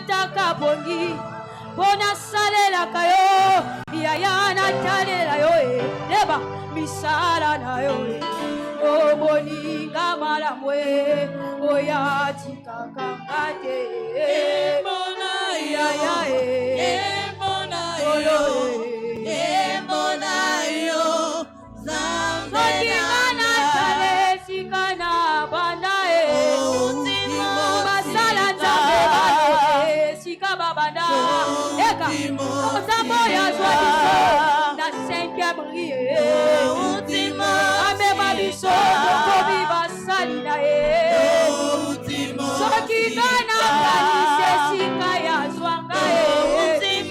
taka bongi bona salela kayo yaya na talela yo leba misala na yo o boninga malamwe o ya tikakangate bona yaya bona yo bona yo zambena tale sikana banda basala nzambe sikaba banda eka ozambo ya joie na 5e rie amema biso kobi basali na ye soki ngana kanise sika ya zwanga ye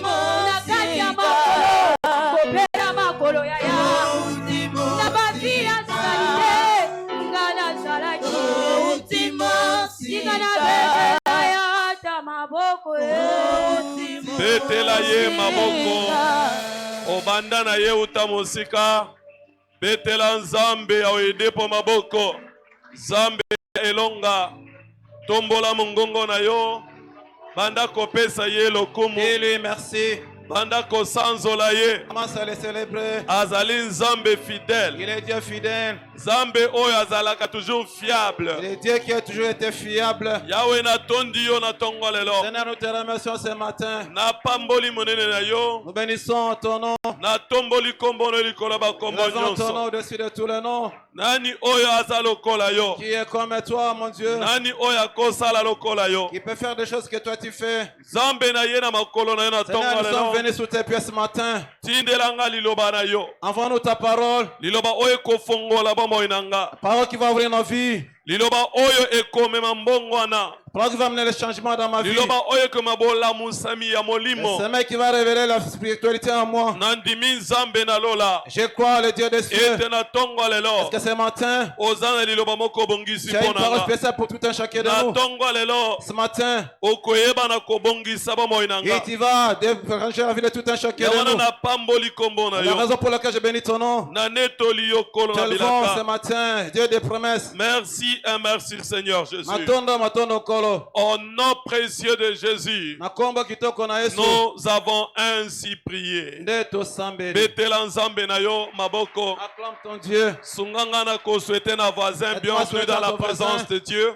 na kati ya makolo kopela makolo ya ya na bavi ya salite ngana zalaki sika na bebe ya ta maboko betela ye maboko obanda na ye uta mosika betela nzambe awede po maboko nzambe elonga tombola mongongo na yo banda kopesa ye lokumu Dis-lui merci. banda kosanzola ye Commence à le célébrer. azali nzambe fidèle Il est Dieu fidèle. nzambe oyo azalaka toujours fiable Il est Dieu qui a toujours été fiable. yawe natondi yo na tongo lelo Seigneur, nous te remercions ce matin. napamboli monene na yo Nous bénissons ton nom. natomboli kombo no likolo bakombo Nous avons ton nom nyonso au-dessus de tous les noms. nani oyo aza lokola yo Qui est comme toi, mon Dieu. nani oyo akosala lokola yo Qui peut faire des choses que toi tu fais. nzambe na ye na makolo na ye na Seigneur, tongo nous sommes lelo venus sous tes pieds ce matin. tindelanga liloba na yo Envoie-nous ta parole. liloba oyo ekofongola bomoi na nga Parole qui va ouvrir nos vies. liloba oyo ekomema mbongwana Parole qui va amener le changement dans ma vie. liloba oyo ekoma bolamusami ya molimo C'est qui va révéler la spiritualité en moi. nandimi nzambe na lola Je crois le Dieu des cieux. ete na tongo lelo Est-ce que ce matin, oza na liloba moko bongisi tu as une mpo na parole nga spéciale pour tout un chacun de na nous? tongo lelo Ce matin, okoyeba na kobongisa bomoi na et nga tu vas déranger la vie de tout un chacun ya de wana nous. napamboli kombo na La yo raison pour laquelle je bénis ton nom. na netoli yo kolo na T'élevons ce bilaka matin, Dieu des promesses. merci et merci Seigneur Jésus Matondo kolo. au nom précieux de Jésus Nakomba kitoko na Yesu. nous avons ainsi prié Ndeto sambeli. betela nzambe na yo maboko Acclame ton Dieu. sunganga na kosouhaiter na voisin bienvenue dans la présence de Dieu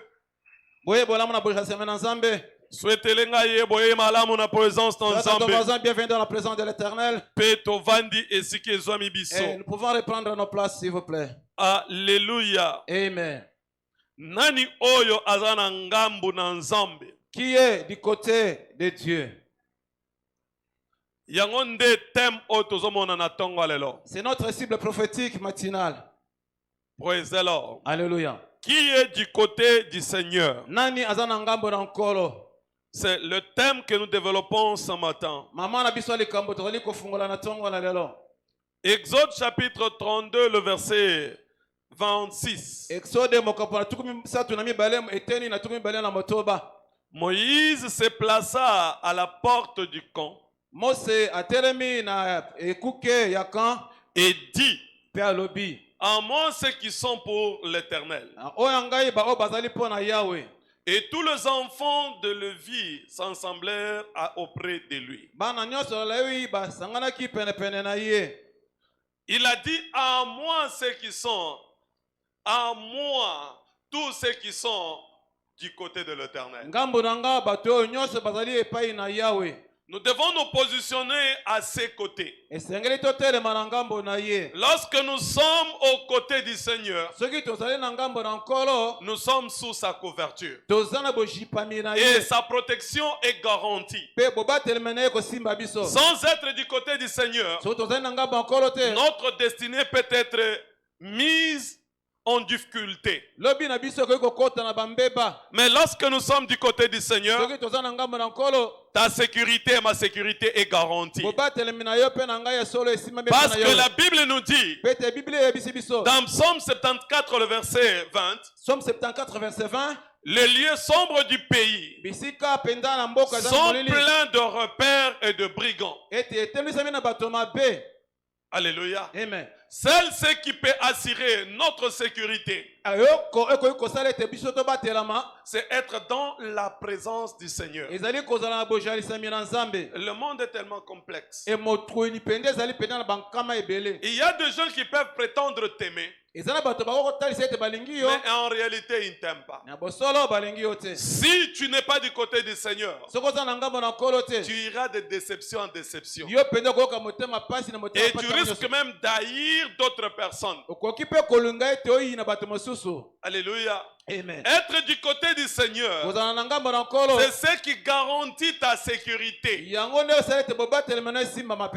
Boye bolamu na boja semena nzambe. souhaitele ngai ye boye malamu na présence na Ton nzambe voisin, bienvenue dans la présence de l'Éternel. mpe tovandi esika ezwami Et biso nous pouvons reprendre nos places, s'il vous plaît. alleluya Amen. nani oyo aza na ngambu na nzambe Qui est du côté de Dieu? yango nde thème oyo tozomona na ntongo lelo C'est notre cible prophétique matinale. praise the Lord. Alléluia. Qui est du côté du Seigneur? Nani azana ngambo na nkolo? C'est le thème que nous développons ce matin. Mama na biso likambo tozali kofungola na tongo na lelo. Exode chapitre 32, le verset 26. Exode mokapo na tukumi satu na mibale eteni na tukumi bale na motoba. Moïse se plaça à la porte du camp Mose atelemi na ekuke ya camp et dit: pe alobi. en moi ceux qui sont pour l'Éternel. Oyo ngai ba o bazali po na Yahweh. Et tous les enfants de Lévi s'assemblèrent auprès de lui. Bana nyonso lewi ba sangana ki pene pene na ye. Il a dit: à moi ceux qui sont, à moi tous ceux qui sont du côté de l'Éternel. Ngambo na nga bato oyo nyonso bazali epai na Yahweh. Nous devons nous positionner à ses côtés. Esengeli totelema na ngambo na ye. Lorsque nous sommes aux côtés du Seigneur, Soki tozali na ngambo na nkolo, nous sommes sous sa couverture. toza na bojipami na Et ye. sa protection est garantie. Pe bobatelema na ye kosimba biso. Sans être du côté du Seigneur, Soki tozali na ngambo ya nkolo te, notre destinée peut être mise en difficulté. lobi na biso ekoki kokota na bambeba. Mais lorsque nous sommes du côté du Seigneur, Soki toza na ngambo na nkolo, ta sécurité et ma sécurité est garantie. bobatelemi na yo pe na ngai ya solo esimba mpe Parce na que yo. la Bible nous dit, Pe te Bible eyebisi biso. dans Psaume 74, le verset 20, Somme 74 verset 20. les lieux sombres du pays Bisika penda na mboka za sont molili. pleins de repères et de brigands. Ete etemisami na bato mabe. Alléluia. Amen. Seul ce qui peut assurer notre sécurité c'est être dans la présence du Seigneur. Le monde est tellement complexe. Il y a des gens qui peuvent prétendre t'aimer, mais en réalité ils ne t'aiment pas. Si tu n'es pas du côté du Seigneur, tu iras de déception en déception. Et tu risques même d'haïr d'autres personnes. Alléluia. Amen. Être du côté du Seigneur, c'est ce qui garantit ta sécurité.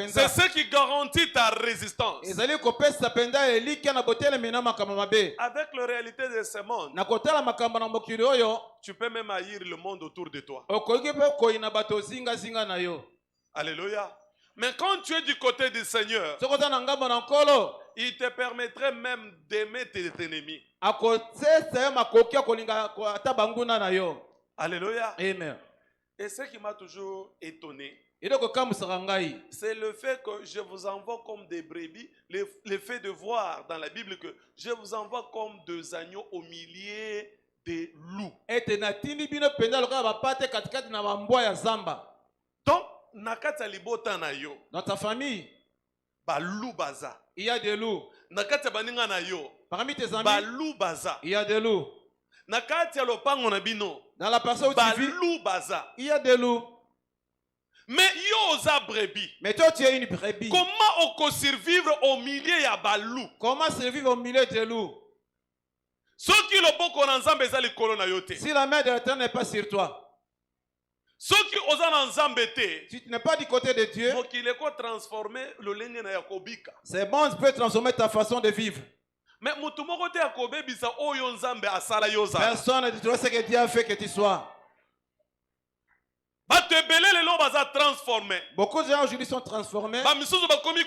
C'est ce qui garantit ta résistance. Avec la réalité de ce monde, tu peux même haïr le monde autour de toi. Alléluia. Mais quand tu es du côté du Seigneur, il te permettrait même d'aimer tes ennemis. Alléluia. Amen. Et ce qui m'a toujours étonné, c'est le fait que je vous envoie comme des brebis, le fait de voir dans la Bible que je vous envoie comme des agneaux au milieu des loups. Donc, nakata libota na yo, dans ta famille, ba loup baza. il y a des loups. Nakata baninga na yo, Parmi tes ba amis, loup baza. il y a des loups. Nakata lopango na bino, Dans la personne où ba tu vis, loup baza. il y a des loups. Mais yo oza brebis. Mais toi, tu es une brebis. Comment on peut survivre au milieu ya ba loup? Comment survivre au milieu des loups? Ceux qui le boko na nzambe za likolo na yo te. Si la main de l'Éternel n'est pas sur toi, Ceux qui oza na nzambe te. si tu n'es pas du côté de Dieu, Mokile ko transformer le lenge na yakobika. c'est bon, tu peux transformer ta façon de vivre. Mais mutu moko te akobebisa oyo nzambe asala yo za. Personne ne dit ce que Dieu a fait que tu sois. Bato ebele lelo baza transformé. Beaucoup de gens aujourd'hui sont transformés. Ba misusu bakomi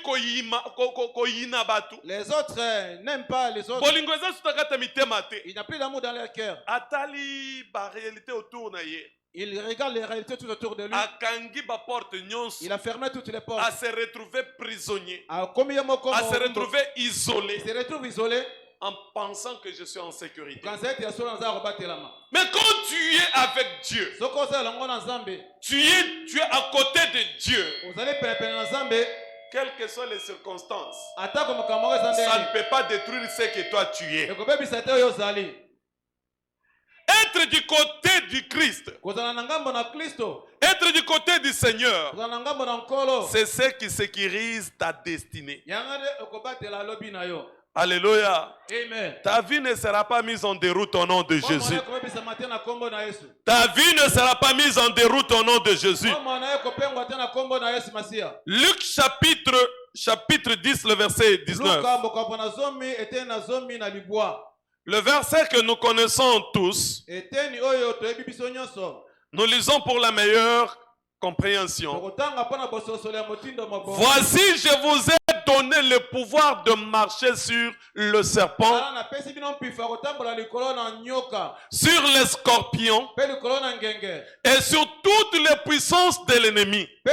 koyina batu. Les autres n'aiment pas les autres. Bolingo eza sutakata mitema te. Il n'y a plus d'amour dans leur cœur. Atali ba réalité autour na ye. Il regarde les réalités tout autour de lui. Akangi ba porte nyonso. Il a fermé toutes les À portes. se retrouver prisonnier. À À se retrouver isolé. Il se retrouve isolé. En pensant que je suis en sécurité. Quand c'est Mais quand tu es avec Dieu, tu es à côté de Dieu, quelles que soient les circonstances, ça ne peut pas détruire ce que toi tu es. Être du côté du Christ, être du côté du Seigneur, c'est ce qui sécurise ta destinée. Alléluia. Amen. Ta vie ne sera pas mise en déroute au nom de Jésus. Ta vie ne sera pas mise en déroute au nom de Jésus. Luc chapitre 10, le verset 19. Le verset que nous connaissons tous, nous lisons pour la meilleure compréhension. Voici, je vous ai donné le pouvoir de marcher sur le serpent, sur les scorpions et sur toutes les puissances de l'ennemi. Et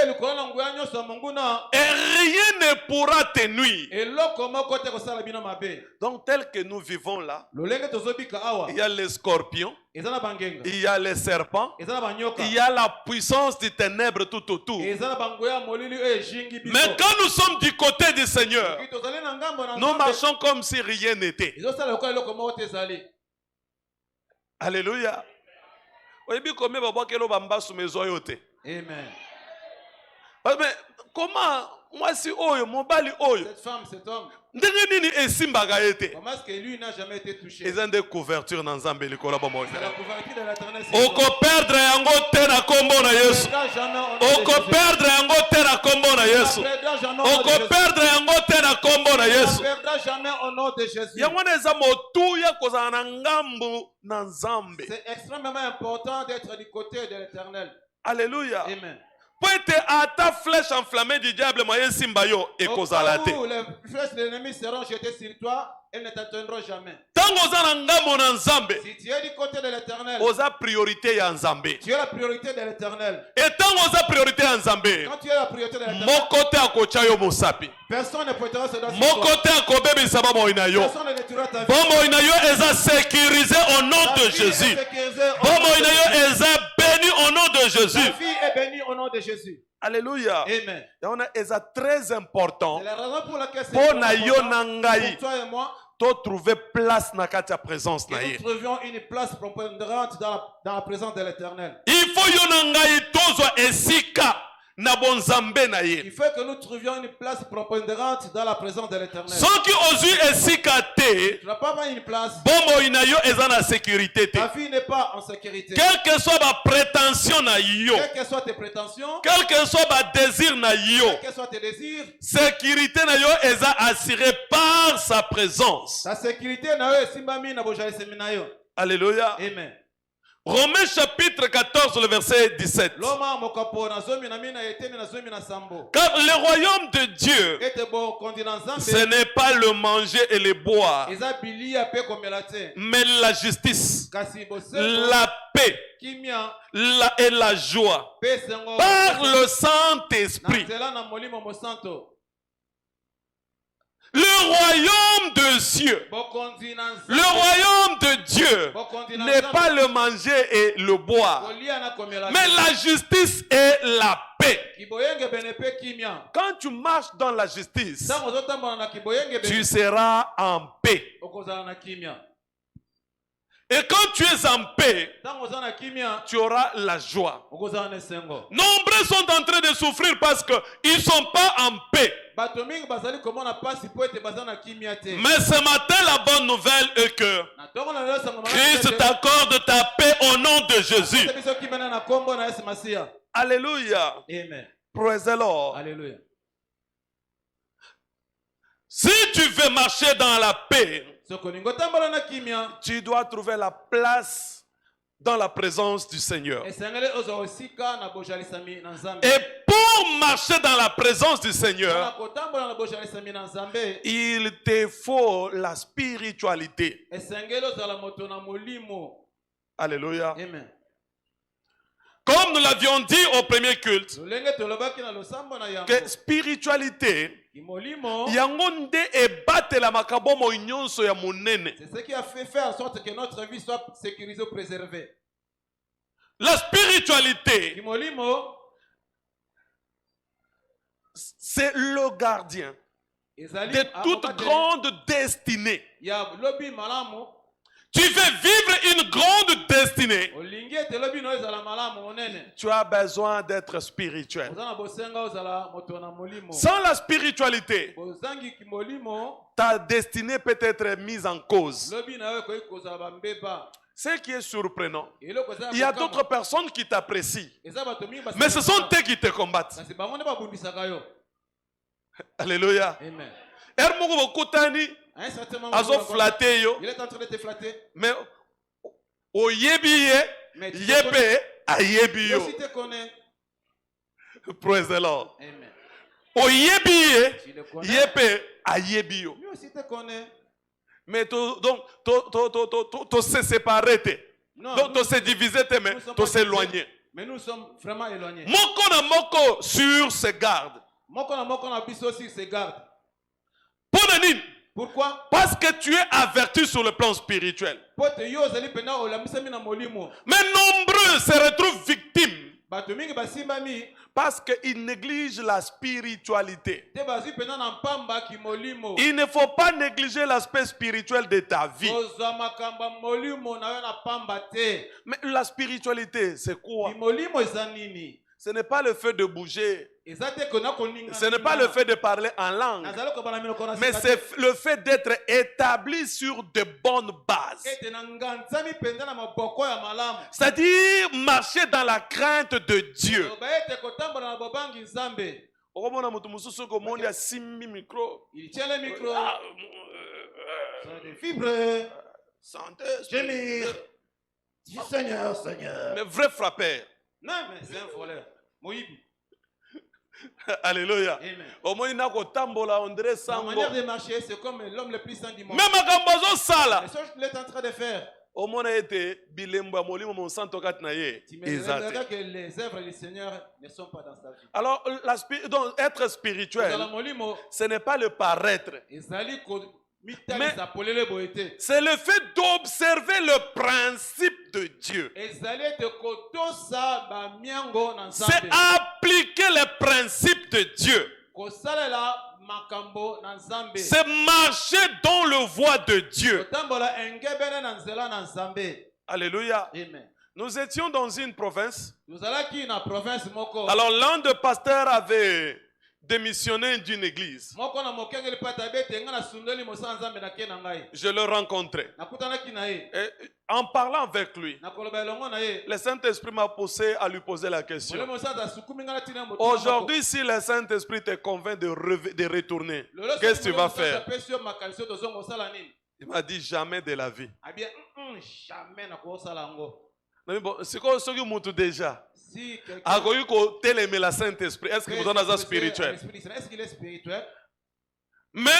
rien ne pourra te nuire. Donc tel que nous vivons là, il y a les scorpions, il y a les serpents, il y a la puissance des ténèbres tout autour. Mais quand nous sommes du côté du Seigneur, nous marchons comme si rien n'était. Alléluia. Amen. Mais comment moi si oyo mobali oyo Cette femme, cet homme, ndenge nini esimbaka ete comment est-ce que lui n'a jamais été touché? eza nde couverture na nzambe likolo ba moyo C'est la couverture de l'Éternel. okoperdre yango te na kombo na Yesu okoperdre yango te na kombo na Yesu okoperdre yango te na kombo na Yesu perdra jamais au nom de Jésus. yango wana eza motuya kozala na ngambo na nzambe. C'est extrêmement important d'être du côté de l'Éternel. Alléluia. Amen. Peut-être à ta flèche enflammée du diable moyen simba yo et kozala te. Les flèches de l'ennemi seront jetées sur toi elles ne t'atteindront jamais. Si tu es du côté de l'Éternel, priorité ya Nzambe. Tu es la priorité de l'Éternel. Et priorité ya Nzambe, quand tu es la priorité de l'Éternel, mon côté akochayo mosapi. Personne ne prêtera ce doigt. Mon côté akobebisa ba moinayo. Personne ne détruira ta vie. Bon moinayo eza sécurisé au nom de Jésus. Bon moinayo eza béni au nom de Jésus. Ta vie est bénie au nom de Jésus. Alléluia. Amen. C'est très important. C'est la raison pour laquelle c'est pour toi et moi de trouver place dans la présence. Que nous trouvions une place prépondérante dans la présence de l'Éternel. Il faut Il faut que nous trouvions une place prépondérante dans la présence de l'Éternel. Tu n'as pas une place. Ta vie n'est pas en sécurité. Quelle que soit ma prétention, quelles que soient tes prétentions, quel que soit ma désir, quels que soient tes désirs, sécurité est assurée par sa présence. Ta sécurité est Alléluia. Amen. Romains chapitre 14, le verset 17. Car le royaume de Dieu, ce n'est pas le manger et le boire, mais la justice, la paix et la joie par le Saint-Esprit. Le royaume de Dieu, n'est pas le manger et le boire, mais la justice et la paix. Quand tu marches dans la justice, tu seras en paix. Et quand tu es en paix, tu auras la joie. Nombreux sont en train de souffrir parce qu'ils ne sont pas en paix. Mais ce matin, la bonne nouvelle est que Christ t'accorde ta paix au nom de Jésus. Alléluia. Amen. Praise the Lord. Alléluia. Si tu veux marcher dans la paix, tu dois trouver la place dans la présence du Seigneur. Et pour marcher dans la présence du Seigneur, il te faut la spiritualité. Alléluia. Amen. Comme nous l'avions dit au premier culte, que spiritualité, c'est ce qui a fait faire en sorte que notre vie soit sécurisée ou préservée. La spiritualité, c'est le gardien de toute grande destinée. Tu veux vivre une grande destinée, tu as besoin d'être spirituel. Sans la spiritualité, ta destinée peut être mise en cause. Ce qui est surprenant, il y a d'autres personnes qui t'apprécient, mais ce sont eux qui te combattent. Alléluia. Amen. Il est en train de te flatter. Mais praise the Lord. Amen. Mais donc, tu se séparer, donc tu se diviser, mais tu s'éloigner. Mais nous sommes vraiment éloignés. Moko sur ses gardes. Pourquoi? Parce que tu es averti sur le plan spirituel. Mais nombreux se retrouvent victimes parce qu'ils négligent la spiritualité. Il ne faut pas négliger l'aspect spirituel de ta vie. Mais la spiritualité, c'est quoi? Ce n'est pas le fait de bouger. Ce n'est pas le fait de parler en langue. Mais c'est le fait d'être établi sur de bonnes bases. C'est-à-dire marcher dans la crainte de Dieu. Il tient le micro. Des fibres. Gémir. Dis Seigneur, Seigneur. Mais vrai frappeur. Non, mais c'est un voleur. Moïbi. Alléluia. Au moins, il n'a qu'au tambola, on dirait sa manière de marcher, c'est comme l'homme le plus saint du monde. Même à Gambazo Sala. Les choses qu'il est en train de faire. Au moins, il a été bilemba, molimo, mon santo katnaye. Tu me diras que les œuvres du Seigneur ne sont pas dans sa vie. Alors, donc, être spirituel, ce n'est pas le paraître. Mais c'est le fait d'observer le principe de Dieu. C'est appliquer les principes de Dieu. C'est marcher dans le voie de Dieu. Alléluia. Nous étions dans une province. Alors l'un des pasteurs avait démissionné d'une église. Je le rencontrais. Et en parlant avec lui, le Saint-Esprit m'a poussé à lui poser la question. Aujourd'hui, si le Saint-Esprit te convainc de retourner, qu'est-ce que tu vas faire? Il m'a dit jamais de la vie. C'est quoi ce que vous déjà? Est-ce que vous êtes spirituel? Est-ce qu'il est spirituel? Mais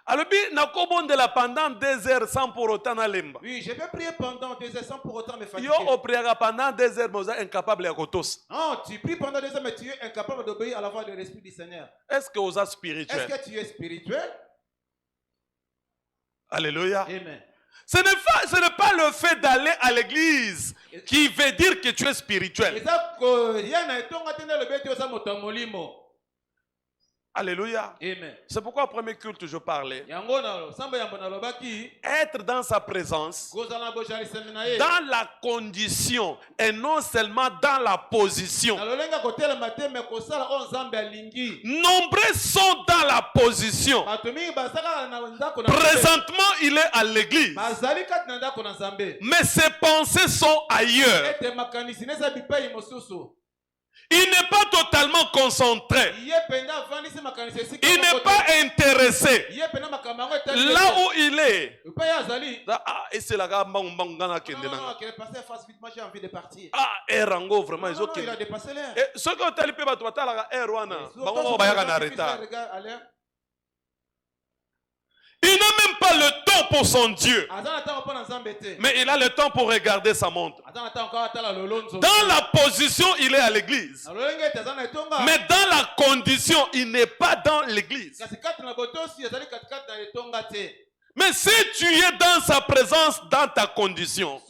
de la pendant 2 heures sans pour autant lemba. Oui, je vais prier pendant 2 heures sans pour autant me fatiguer. Yo priera pendant 2 heures, mais vous êtes incapable de kotos. Non, tu pries pendant 2 heures, mais tu es incapable d'obéir à la voix de l'Esprit du Seigneur. Est-ce que vous êtes spirituel? Est-ce que tu es spirituel? Alléluia. Amen. Ce n'est pas le fait d'aller à l'église qui veut dire que tu es spirituel. Alléluia. Amen. C'est pourquoi au premier culte je parlais. Être dans sa présence, dans la condition et non seulement dans la position. Nombreux sont dans la position. Présentement, il est à l'église. Mais ses pensées sont ailleurs. Il n'est pas totalement concentré. Il n'est pas intéressé. Là où il est. Et c'est là que le pasteur fasse vite, moi j'ai envie de partir. Erango vraiment. Non, il a dépassé l'air. Ce que tu as dit, il n'a même pas le temps pour son Dieu. Mais il a le temps pour regarder sa montre. Dans la position, il est à l'église. Mais dans la condition, il n'est pas dans l'église. Mais si tu es dans sa présence, dans ta condition,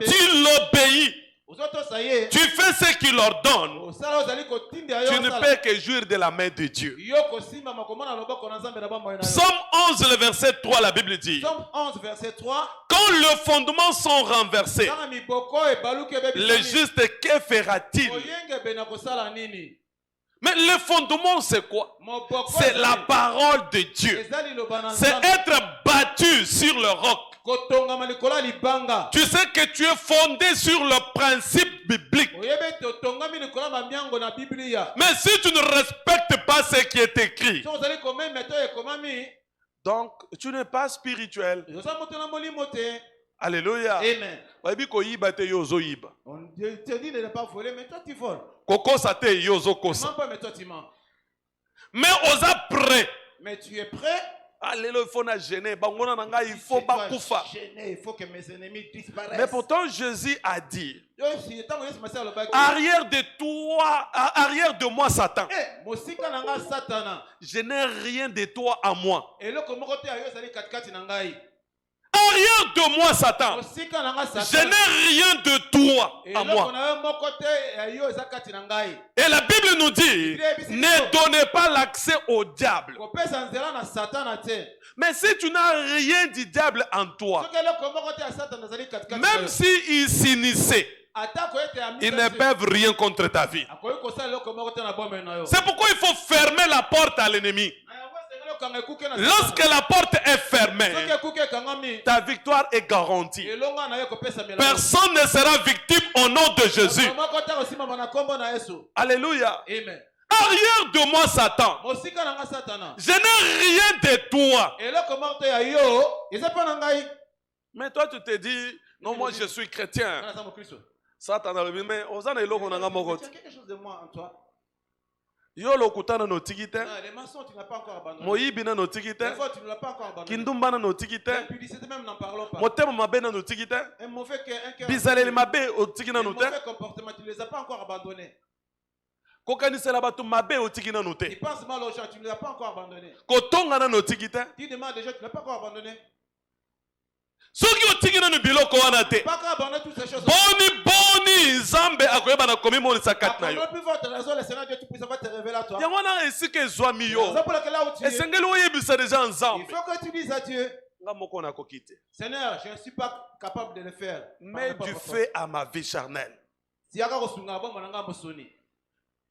tu l'obéis. Tu fais ce qu'il ordonne. Tu ne peux que jouir de la main de Dieu. Psaume 11, le verset 3, la Bible dit: quand les fondements sont renversés, le juste, que fera-t-il? Mais le fondement, c'est quoi? C'est la parole de Dieu. C'est être battu sur le roc. Tu sais que tu es fondé sur le principe biblique. Mais si tu ne respectes pas ce qui est écrit, donc tu n'es pas spirituel. Alléluia. Amen. On te dit de ne pas voler, mais toi tu voles. Mais toi tu mens. Mais on est prêt. Mais tu es prêt. Il faut gêner. Il faut pas koufa. Il faut que mes ennemis disparaissent. Mais pourtant Jésus a dit: arrière de toi, arrière de moi Satan. Je n'ai rien de toi à moi. Arrière de moi Satan. Je n'ai rien de toi à moi. Et la Bible nous dit: ne donnez pas l'accès au diable. Mais si tu n'as rien du diable en toi, même s'il s'initiait, ils ne peuvent rien contre ta vie. C'est pourquoi il faut fermer la porte à l'ennemi. Lorsque la porte est fermée, ta victoire est garantie. Personne ne sera victime au nom de Jésus. Alléluia. Amen. Arrière de moi Satan. Je n'ai rien de toi. Mais toi tu te dis: non, moi je suis chrétien. Satan a dit: mais quelque chose de moi en toi. Yo lokutana no tikite. Les mensonges, tu n'as pas encore abandonné. Moyibina no tikite. Les fois, tu ne l'as pas encore abandonné. Kindumbana no tikite. L'impudicité même, n'en parlons pas. Motema mabena no tikite. Un mauvais cœur. Bizaleli mabe otikina no te. Un mauvais comportement, tu ne les as pas encore abandonnés. Kokanisela batu mabe otikina no te. Tu penses mal aux gens, tu ne les as pas encore abandonnés. Kotongana no tikite. Tu demandes déjà, tu ne l'as pas encore abandonné. Soki otikina no biloko wana te. Pas encore abandonné toutes ces choses. Boni Zambe akoyeba na komi moni sakat na yo. Plus votre raison, le Seigneur Dieu Tout-Puissant va te révéler à toi. Yango wana esika ezwami yo. C'est pour laquelle là où tu es. Esengeli oyebisa deja Nzambe. Il faut que tu dises à Dieu, Nga moko nakoki te. Seigneur, je ne suis pas capable de le faire. Mets du feu à ma vie charnelle.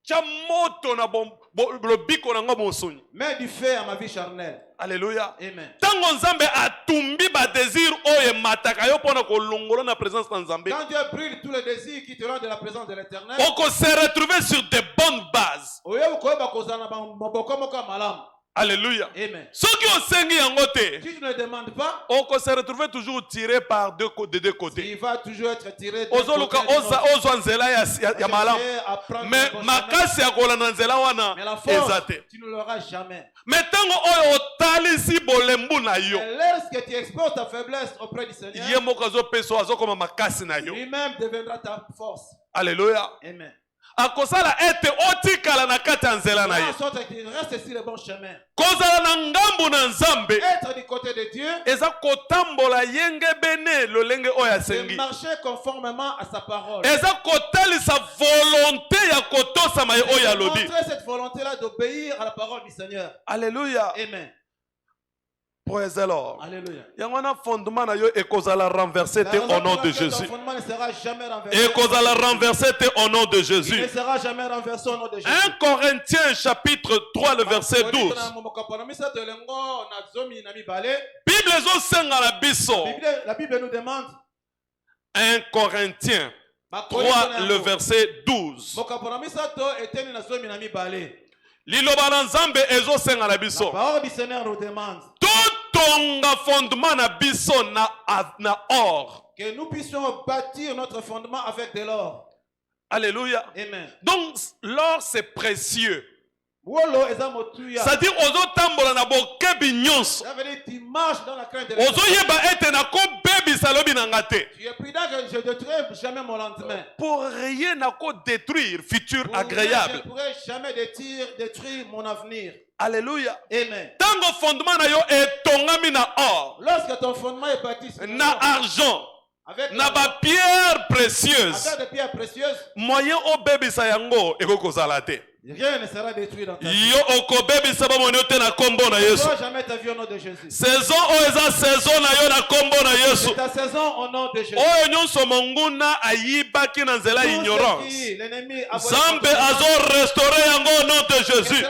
Tia moto na lobiko na nga mosuni. Mets du feu à ma vie charnelle. Alléluia. Amen. Tango Nzambe atumbi ba désir oye mataka yo pona ko longola na présence de Nzambe. Quand Dieu brûle tous les désirs qui te rendent de la présence de l'Éternel, on peut se retrouver sur de bonnes bases. Alléluia. Amen. Soki osengi yango te. Si tu ne demandes pas, on peut se retrouver toujours tiré par de deux côtés. Il va toujours être tiré de ozoluka ozwa nzela ya malamu. Mais makasi ya kolanda nzela wana ezate. Tu ne l'auras jamais. Mais tango oyo otalisi bolembu na yo. Lorsque tu exposes ta faiblesse auprès du Seigneur, ye moko azopeso azokoma makasi na yo. Lui-même deviendra ta force. Alléluia. Amen. Akosala ete otikala na kati ya nzela na ye. Reste sur le bon chemin. Kozala na ngambu na Nzambe. Être du côté de Dieu. Eza kotambola yenge bene lolenge oyo asengi. Marcher conformément à sa parole. Eza kotalisa volonté ya kotosama ye oyo alobi. Montrer cette volonté là d'obéir à la parole du Seigneur. Alléluia. Amen. Praise the Lord. Alléluia. Yangwana fondement na yo ekozala renversé te au nom de Jésus. Fondement ne sera jamais renversé. Ekozala renversé te au nom de Jésus. Il ne sera jamais renversé au nom de Jésus. 1 Corinthiens chapitre 3 le verset 12. Bible zo senga la biso. La Bible nous demande. 1 Corinthiens 3 le verset 12. Liloba na Nzambe ezo senga la biso. La parole du Seigneur nous demande. Tonga fondement na biso na or. Que nous puissions bâtir notre fondement avec de l'or. Alléluia. Amen. Donc l'or c'est précieux. C'est-à-dire ozotambola na bokebi nyonso. Ça veut dire tu marches dans la crainte de l'Éternel. Ozoyeba ete na ko bebi salobi na ngate. Tu es prudent que je ne détruirai jamais mon lendemain. Pour rien na ko détruire futur agréable. Je ne pourrai jamais détruire mon avenir. Alléluia. Amen. Tango fondement na yo etongami na or. Lorsque ton fondement est bâti sur na argent. Na ba pierre précieuse. Avec des pierres précieuses. Moyen obebisa yango ekokozala te. Rien ne sera détruit dans ta vie. Yo okobebisa ba monyo te na kombo na Yesu. Ne jamais ta vie au nom de Jésus. Saison oeza saison na yo na kombo na Yesu. C'est ta saison au nom de Jésus. Oyo nyonso monguna ayibaki na nzela ignorance. Zambe azo restaurer yango au nom de Jésus.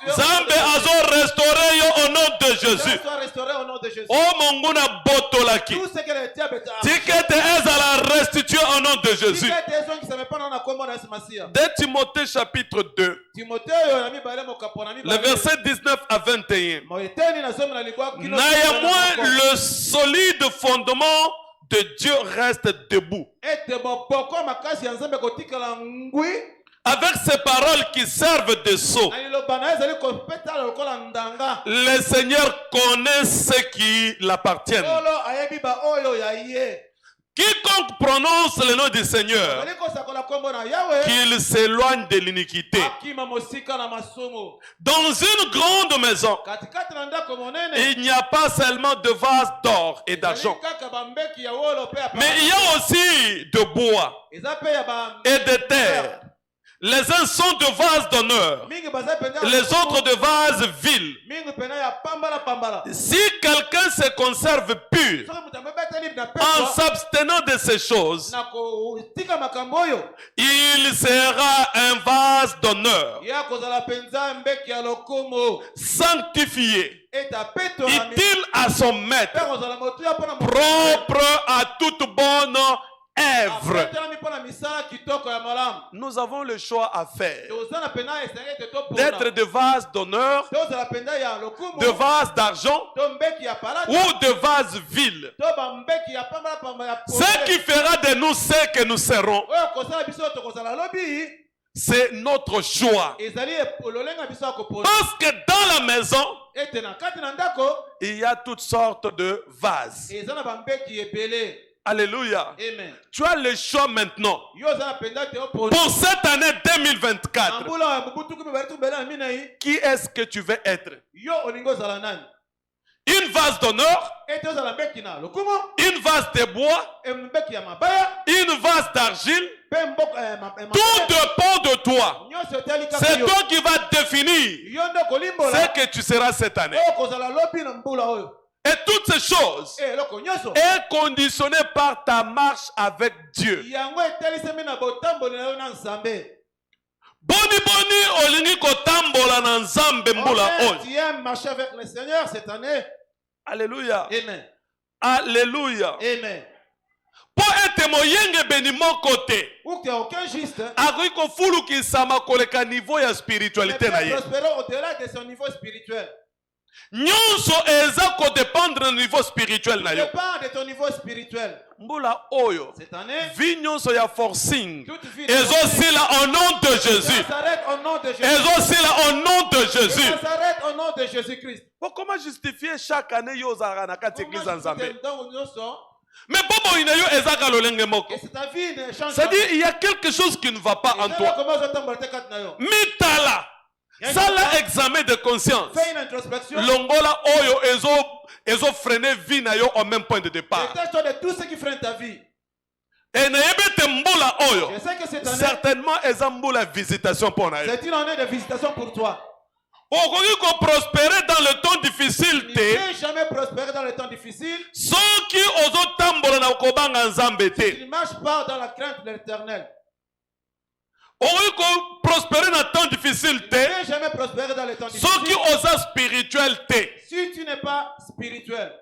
Zambe azo restaurer yo au nom de Jésus. O monguna botolaki. Tikete ezala restitué au nom de Jésus. De Timothée chapitre 2. Le verset 19 à 21. Néanmoins, le solide fondement de Dieu reste debout. Avec ces paroles qui servent de sceau. Le Seigneur connaît ceux qui l'appartiennent. Quiconque prononce le nom du Seigneur, qu'il s'éloigne de l'iniquité. Dans une grande maison, il n'y a pas seulement de vases d'or et d'argent, mais il y a aussi de bois et de terre. Les uns sont de vases d'honneur, les autres de vases vils. Si quelqu'un se conserve pur en s'abstenant de ces choses, il sera un vase d'honneur, sanctifié, utile à son maître, propre à toute bonne œuvre. Nous avons le choix à faire d'être de vases d'honneur, de vases d'argent ou de vases vils. Ce qui fera de nous ce que nous serons c'est notre choix. Parce que dans la maison, il y a toutes sortes de vases. Alléluia. Amen. Tu as le choix maintenant. Pour cette année 2024, qui est-ce que tu veux être? Une vase d'honneur, une vase de bois, une vase d'argile. Tout dépend de toi. C'est toi qui vas définir ce que tu seras cette année. Et toutes ces choses est conditionnées par ta marche avec Dieu. Boni boni olingi kotambola na nzambe mbula oyo. Tu aimes marcher avec le Seigneur cette année. Alléluia. Amen. Alléluia. Amen. Pour être moyenge beni mon côté. Ou qu'il n'y a aucun juste. Agriko fulu ki sama koleka niveau ya spiritualité na ye. Prospérer au-delà de son niveau spirituel. Nyonso eza ko dépendre du niveau spirituel na yo. Dépend de ton niveau spirituel. Mbula oyo. Cette année. Vi nyonso ya forcing. Ezo sila au nom de Jésus. S'arrête au nom de Jésus. Ezo sila au nom de Jésus. Ça s'arrête au nom de Jésus-Christ. Comment justifier chaque année yo zara na kati église nzambe? Mais bobo inayo ezaka lolenge moko. C'est-à-dire il y a quelque chose qui ne va pas en toi. Mitala. Sala examen de conscience. Fais une introspection. Longola oyo ezo freiner vie na yo au même point de départ. Détache-toi de tout ce qui freine ta vie. Et naebete mbula oyo. Je sais que cette année, certainement ezambula visitation pour na yo. c'est une année de visitation pour toi. Okoki ko prospérer dans le temps difficile Tu te. ne peux jamais prospérer dans le temps difficile. Soki ozo tambola na kobanga nzambe te. Tu ne marches pas dans la crainte de l'Éternel. Okoki ko prospérer dans le temps difficile Tu te. ne peux jamais prospérer dans le temps difficile. Soki oza spirituel te. Si tu n'es pas spirituel.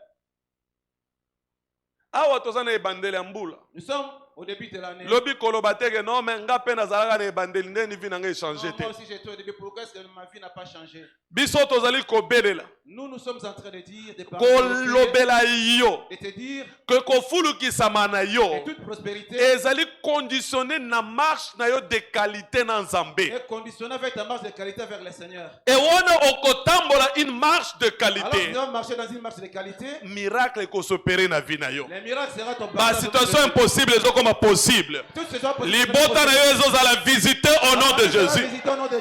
Awa tozana ebandeli ya mbula. Nous sommes au début de l'année. Lobi koloba teke non mais nga pe nazalaka na ebandeli ndeni vi nanga échanger te. Moi aussi j'étais au début. Pourquoi est-ce que ma vie n'a pas changé? Biso tozali kobelela. Nous sommes en train de dire, de kolobela yo. de te dire que kofulukisama na yo. que toute prospérité ezali conditionné na marche na yo de qualité na nzambe. est conditionnée avec ta marche de qualité vers le Seigneur. Et wana okotambola une marche de Alors qualité. tu dois marcher dans une marche de qualité. Miracle ekosopere na vie na yo. Les miracles seront ton Ba situation impossible ezokoma possible. Toutes ces choses possibles. Libota na yo ezozala visiter au nom de Jésus.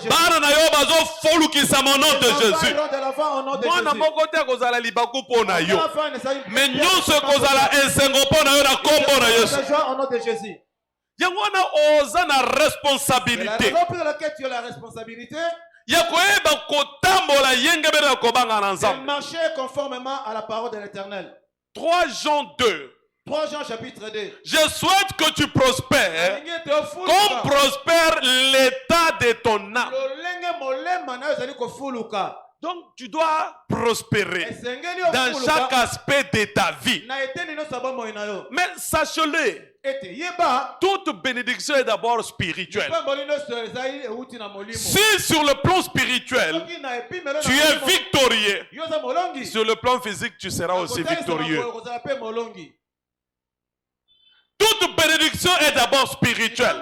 Bana na yo bazofulukisama au nom de Jésus. Mwana moko te akozala libaku mpo na yo. Mais nyonso ekozala esengo mpo na yo na kombo na Yesu. Au nom de Jésus. Yango wana oza na La responsabilité. raison pour laquelle tu as la responsabilité Ya koyeba kotambola yenge bere kobanga na de nzambe. marcher conformément à la parole de l'Éternel. 3 Jean 2. 3 Jean chapitre 2. Je souhaite que tu prospères comme prospère l'état de ton âme. Donc tu dois prospérer dans chaque aspect de ta vie. Mais sache-le, toute bénédiction est d'abord spirituelle. Si sur le plan spirituel, tu es victorieux, sur le plan physique, tu seras aussi victorieux. Toute bénédiction est d'abord spirituelle.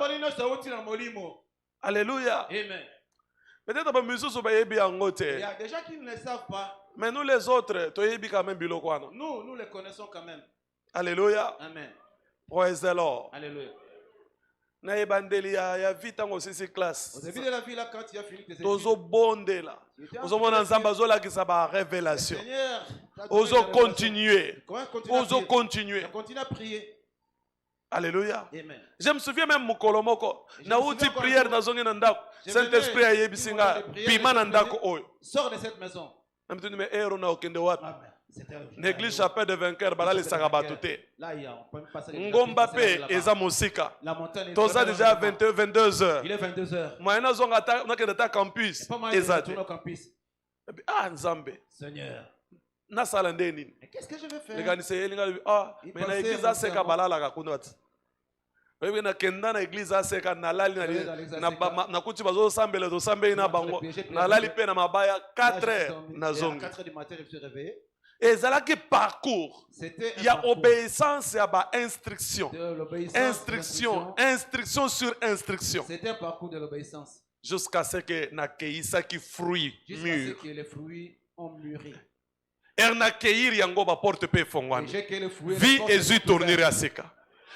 Alléluia. Amen. Peut-être que il y a des gens qui ne le savent pas. mais nous les autres, Nous les connaissons quand même. Alléluia. Amen. Praise the Lord. Alléluia. Na ebandeli ya vita ngo sisi class. Au début de la vie, là, quand tu as fini tes études, Tozo bondela. Ozo mona nzamba zo la kisa ba révélation. Seigneur, Ozo continuer. Ozo on continuer. continue à prier. Alléluia. Amen. Je me souviens même mukolomoko. Na uti prière na zongi na ndako. Saint-Esprit a yebisinga pima na ndako oyo. Sors de cette maison. Namtuni me ero na okende wapi. Amen. L'église chapelle de vainqueur balali sakabatu te. Là, il y a, on peut passer les Ngomba pe eza musika. La montagne est Toza déjà 22 heures. Il est 22 heures. Moyena zonga ta na kende ta campus. Pas moyen de Ezate. retourner au campus. Ah nzambe. Seigneur. Na sala ndeni. Mais qu'est-ce que je vais faire? Les gars ni c'est linga mais na église aseka balala ka kunwati. Wewe na kenda na église aseka na lali na kuti bazo sambela to sambela na bango. Na lali pe na mabaya 4 heures na zongi. 4 heures du matin, je me suis réveillé. Et ça qui parcours. Il y a obéissance, il y a instruction. Instruction sur instruction. C'était un parcours de l'obéissance. Jusqu'à ce que nakeisa qui fruit mûr. Jusqu'à ce que les fruits ont mûri. Er nakeir yango ba porte pe fongwani. Vie et tourner à seka.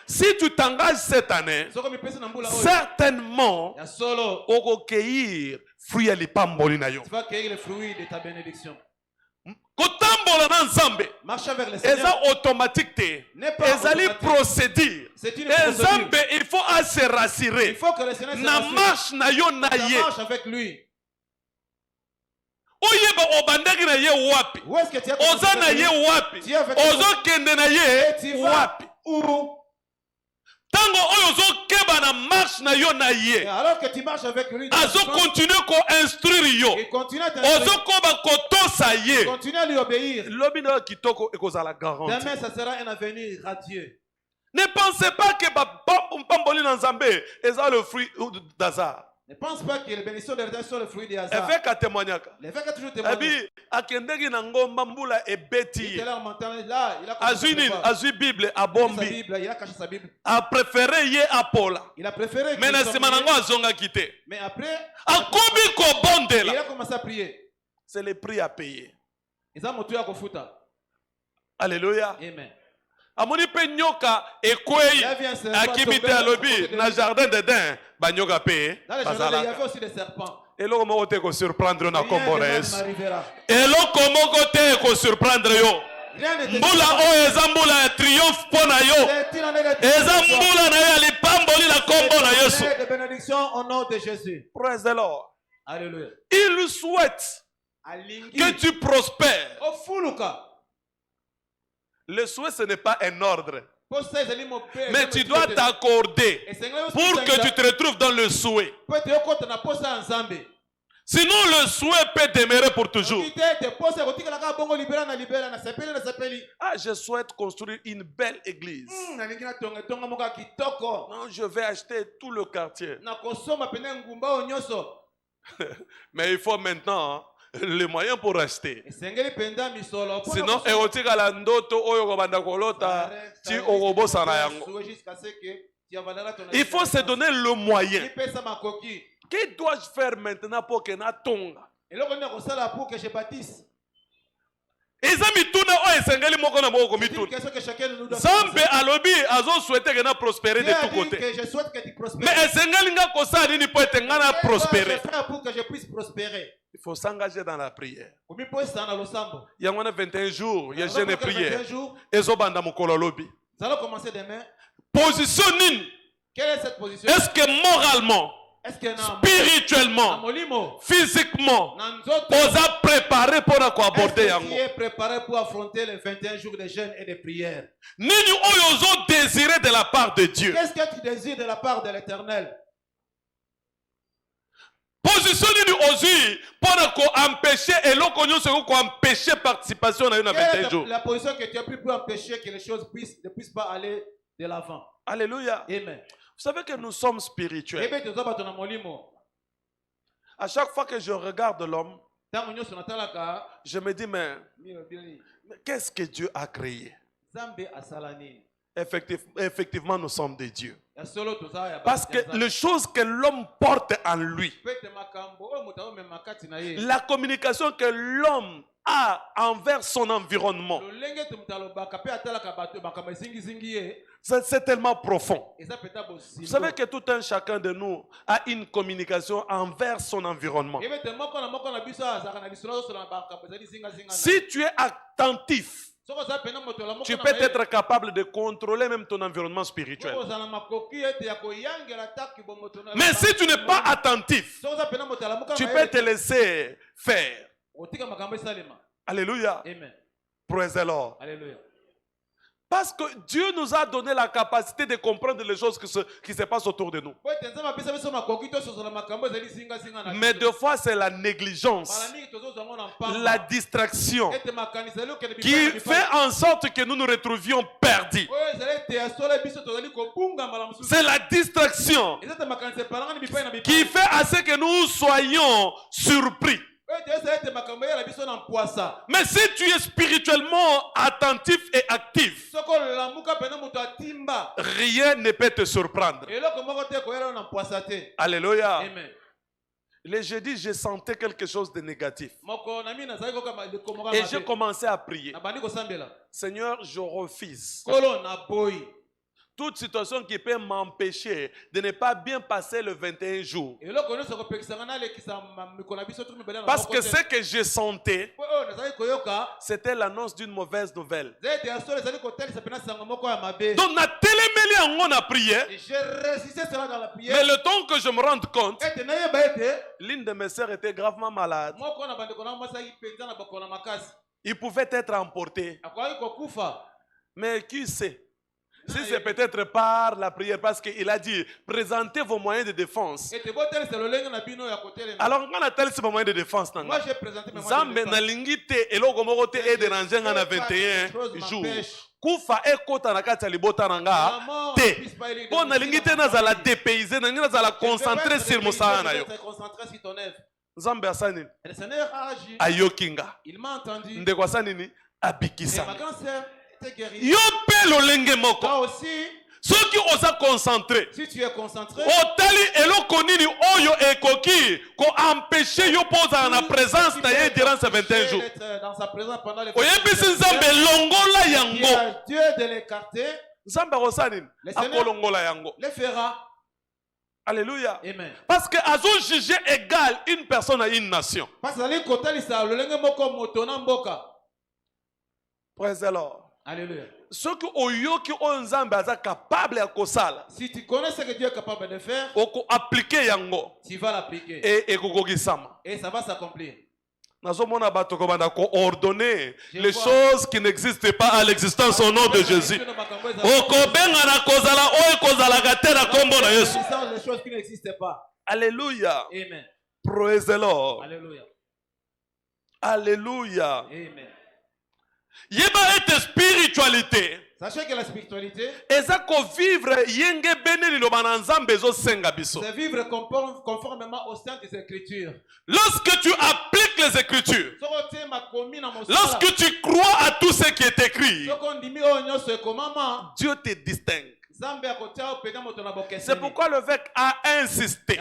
Si tu t'engages cette année, certainement, au cueillir fruit à l'ipamboli na yo. Tu vas cueillir les fruits de ta bénédiction. Marcher vers le Seigneur. C'est automatique. C'est procédure. Il faut se rassurer. Il faut que le Seigneur se rassure. Marche avec lui. Où est-ce que tu alors que tu marches avec lui, continue à instruire yo. Il continue à lui obéir. Demain, ça sera un avenir radieux. Ne pensez pas que Pamboli Nzambe est le fruit d'hasard. Ne pense pas que les bénédictions de Dieu sont le fruit du hasard. L'évêque a témoigné. L'évêque a toujours témoigné. Azui Bible a bombi. Il a caché sa Bible. A préféré y a Paul. Il a préféré. Mais Mais après, il a commencé à prier. C'est le prix à payer. Alléluia. Amen. Amoni pe nyoka ekwei akibite alobi na jardin d'Eden ba nyoka pe bazala. Il y avait aussi des serpents. Eloko moko te ko surprendre na kombo na Yesu. Eloko moko te ko surprendre yo. Mbula o eza mbula ya triomphe pona yo. Eza mbula na yo lipamboli la kombo na Yesu. De bénédiction au nom de Jésus. Praise the Lord. Alléluia. Il souhaite que tu prospères. Le souhait, ce n'est pas un ordre. Mais tu dois t'accorder pour que tu te retrouves dans le souhait. Sinon, le souhait peut demeurer pour toujours. Ah, je souhaite construire une belle église. Non, je vais acheter tout le quartier. Mais il faut maintenant les moyens pour acheter. Sinon, il faut se donner le moyen. Que dois-je faire maintenant pour que na tonga? Pour que je bâtisse. Zambe alobi azo souhaiter que na prospérer de tous côtés. Mais esengalinga kosa nini po etengana prospérer. Pour que je puisse prospérer. Il faut s'engager dans la prière. Il y a 21 jours, il y a jeûne et prière. Nous allons commencer demain. Position nini? Quelle est cette position? Est-ce que moralement, spirituellement, physiquement, on a préparé pour aborder yango? Qui est préparé pour affronter les 21 jours de jeûne et de prière? Nini oyo désiré de la part de Dieu? Qu'est-ce que tu désires de la part de l'Éternel? Position nini ozi pour empêcher et l'okonyo se ko empêcher participation dans une 21 jours. La position que tu as pris pour empêcher que les choses ne puissent pas aller de l'avant. Alléluia. Amen. Vous savez que nous sommes spirituels. À chaque fois que je regarde l'homme, je me dis mais qu'est-ce que Dieu a créé? Effectivement, nous sommes des dieux. Parce que les choses que l'homme porte en lui, la communication que l'homme a envers son environnement, c'est tellement profond. Vous savez que tout un chacun de nous a une communication envers son environnement. Si tu es attentif, tu peux être capable de contrôler même ton environnement spirituel. Mais si tu n'es pas attentif, tu peux te laisser faire. Alléluia. Praise the Lord. Alléluia. Parce que Dieu nous a donné la capacité de comprendre les choses qui se passent autour de nous. Mais des fois, c'est la négligence, la distraction qui fait en sorte que nous nous retrouvions perdus. C'est la distraction qui fait à ce que nous soyons surpris. Mais si tu es spirituellement attentif et actif, rien ne peut te surprendre. Alléluia. Amen. Le jeudi, je sentais quelque chose de négatif. Et j'ai commencé à prier. Seigneur, je refuse toute situation qui peut m'empêcher de ne pas bien passer le 21 jours. Parce que ce que je sentais, c'était l'annonce d'une mauvaise nouvelle. Donc, on a prié. Mais le temps que je me rende compte, l'une de mes sœurs était gravement malade. Il pouvait être emporté. Mais qui sait? Si c'est peut-être par la prière, parce qu'il a dit, présentez vos moyens de défense. Alors, on a tel ces moyens de défense. Moi, j'ai présenté mes moyens de Zambe défense. na lingite eloko moko te e déranger nga na 21 jours. Kufa e kota na kati ya libota na nga te. Po na lingite nazala dépayser, na nazala concentrer sur mosala na yo. Zambe asani. Ayokinga. Il m'a entendu. Ndeko asani abikisa. Ma grande sœur était guérie. Yo pe lolenge moko. Toi aussi. Ceux qui osent concentrer. Si tu es concentré. Otali eloko nini oyo ekoki ko empêcher yo poza na présence na ye durant ces 21 jours. Dans sa présence pendant les Oyebisi Nzambe longola yango. Dieu de l'écarter. Nzambe akosani akolongola yango. Le fera. Alléluia. Amen. Parce que azo juger égal une personne à une nation. Parce que ali kotalisa lolenge moko moto na mboka. Praise the Lord. Alléluia. Ceux qui oyoki o Nzambe aza capable ya kosala. Si tu connais ce que Dieu est capable de faire, oko appliquer yango. tu vas l'appliquer. Et ekokogisama. Et ça va s'accomplir. Nazomona bato ko banda ko ordonner les choses qui n'existent pas à l'existence au nom de Jésus. Okobenga na kozala o kozala gatera kombo na Yesu. Les choses qui n'existent pas. Alléluia. Amen. Praise the Lord. Alléluia. Alléluia. Amen. Yeba ete spiritualité. Sachez que la spiritualité, Eza ko vivre yenge bene liloba na Nzambe ezo senga biso. c'est vivre conformément aux saintes Écritures. Lorsque tu appliques les Écritures, lorsque tu crois à tout ce qui est écrit, Dieu te distingue. C'est pourquoi l'évêque a insisté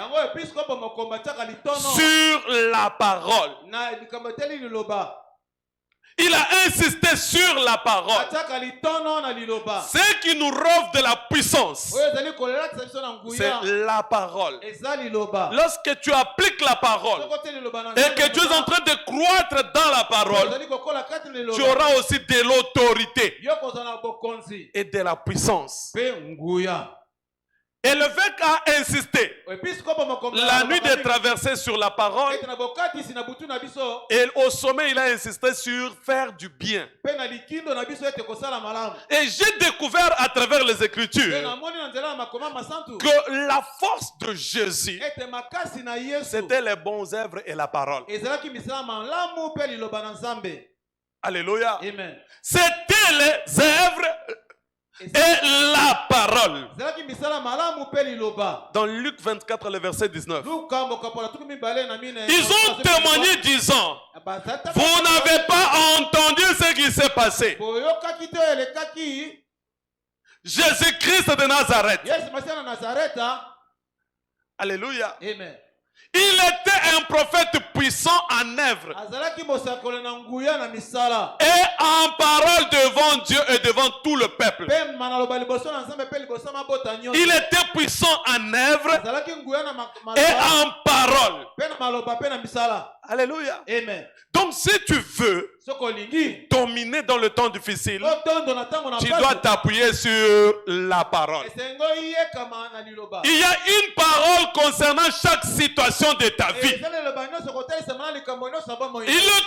sur la parole. Il a insisté sur la parole. Ce qui nous offre de la puissance, c'est la parole. Lorsque tu appliques la parole et que tu es en train de croître dans la parole, tu auras aussi de l'autorité et de la puissance. Et l'évêque a insisté la nuit de traverser sur la parole, et au sommet il a insisté sur faire du bien. Et j'ai découvert à travers les Écritures que la force de Jésus, c'était les bons œuvres et la parole. Alléluia. C'était les œuvres et la parole. Dans Luc 24, le verset 19. Ils ont témoigné disant, vous n'avez pas entendu ce qui s'est passé. Jésus-Christ de Nazareth. Alléluia. Amen. Il était un prophète puissant en œuvre et en parole devant Dieu et devant tout le peuple. Il était puissant en œuvre et en parole. Alléluia. Amen. Donc si tu veux dominer dans le temps difficile, tu dois t'appuyer sur la parole. Il y a une parole concernant chaque situation de ta vie. Il est le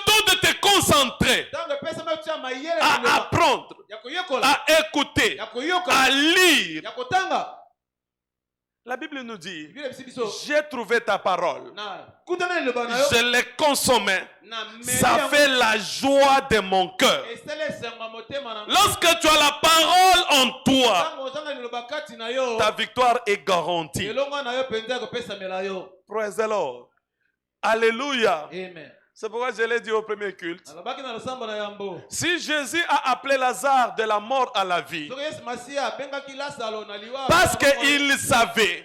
temps de te concentrer, à apprendre, à écouter, à lire. La Bible nous dit, j'ai trouvé ta parole, je l'ai consommée, ça fait la joie de mon cœur. Lorsque tu as la parole en toi, ta victoire est garantie. Praise the Lord. Alléluia. Amen. C'est pourquoi je l'ai dit au premier culte. Si Jésus a appelé Lazare de la mort à la vie, parce qu'il savait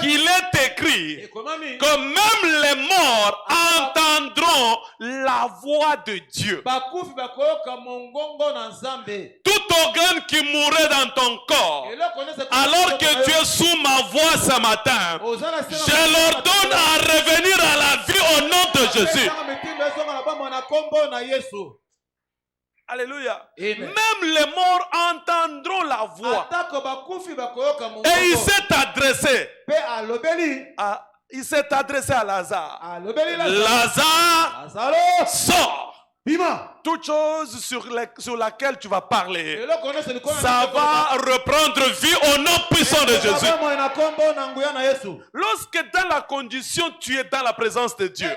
qu'il est écrit que même les morts entendront la voix de Dieu. Tout organe qui mourrait dans ton corps, alors que tu es sous ma voix ce matin, je leur donne à revenir à la vie au nom de Jésus. Alléluia. Même les morts entendront la voix. Et il s'est adressé à Lazare. Lazare, sort. Toute chose sur laquelle tu vas parler, ça va reprendre vie au nom puissant de Jésus. Lorsque dans la condition tu es dans la présence de Dieu,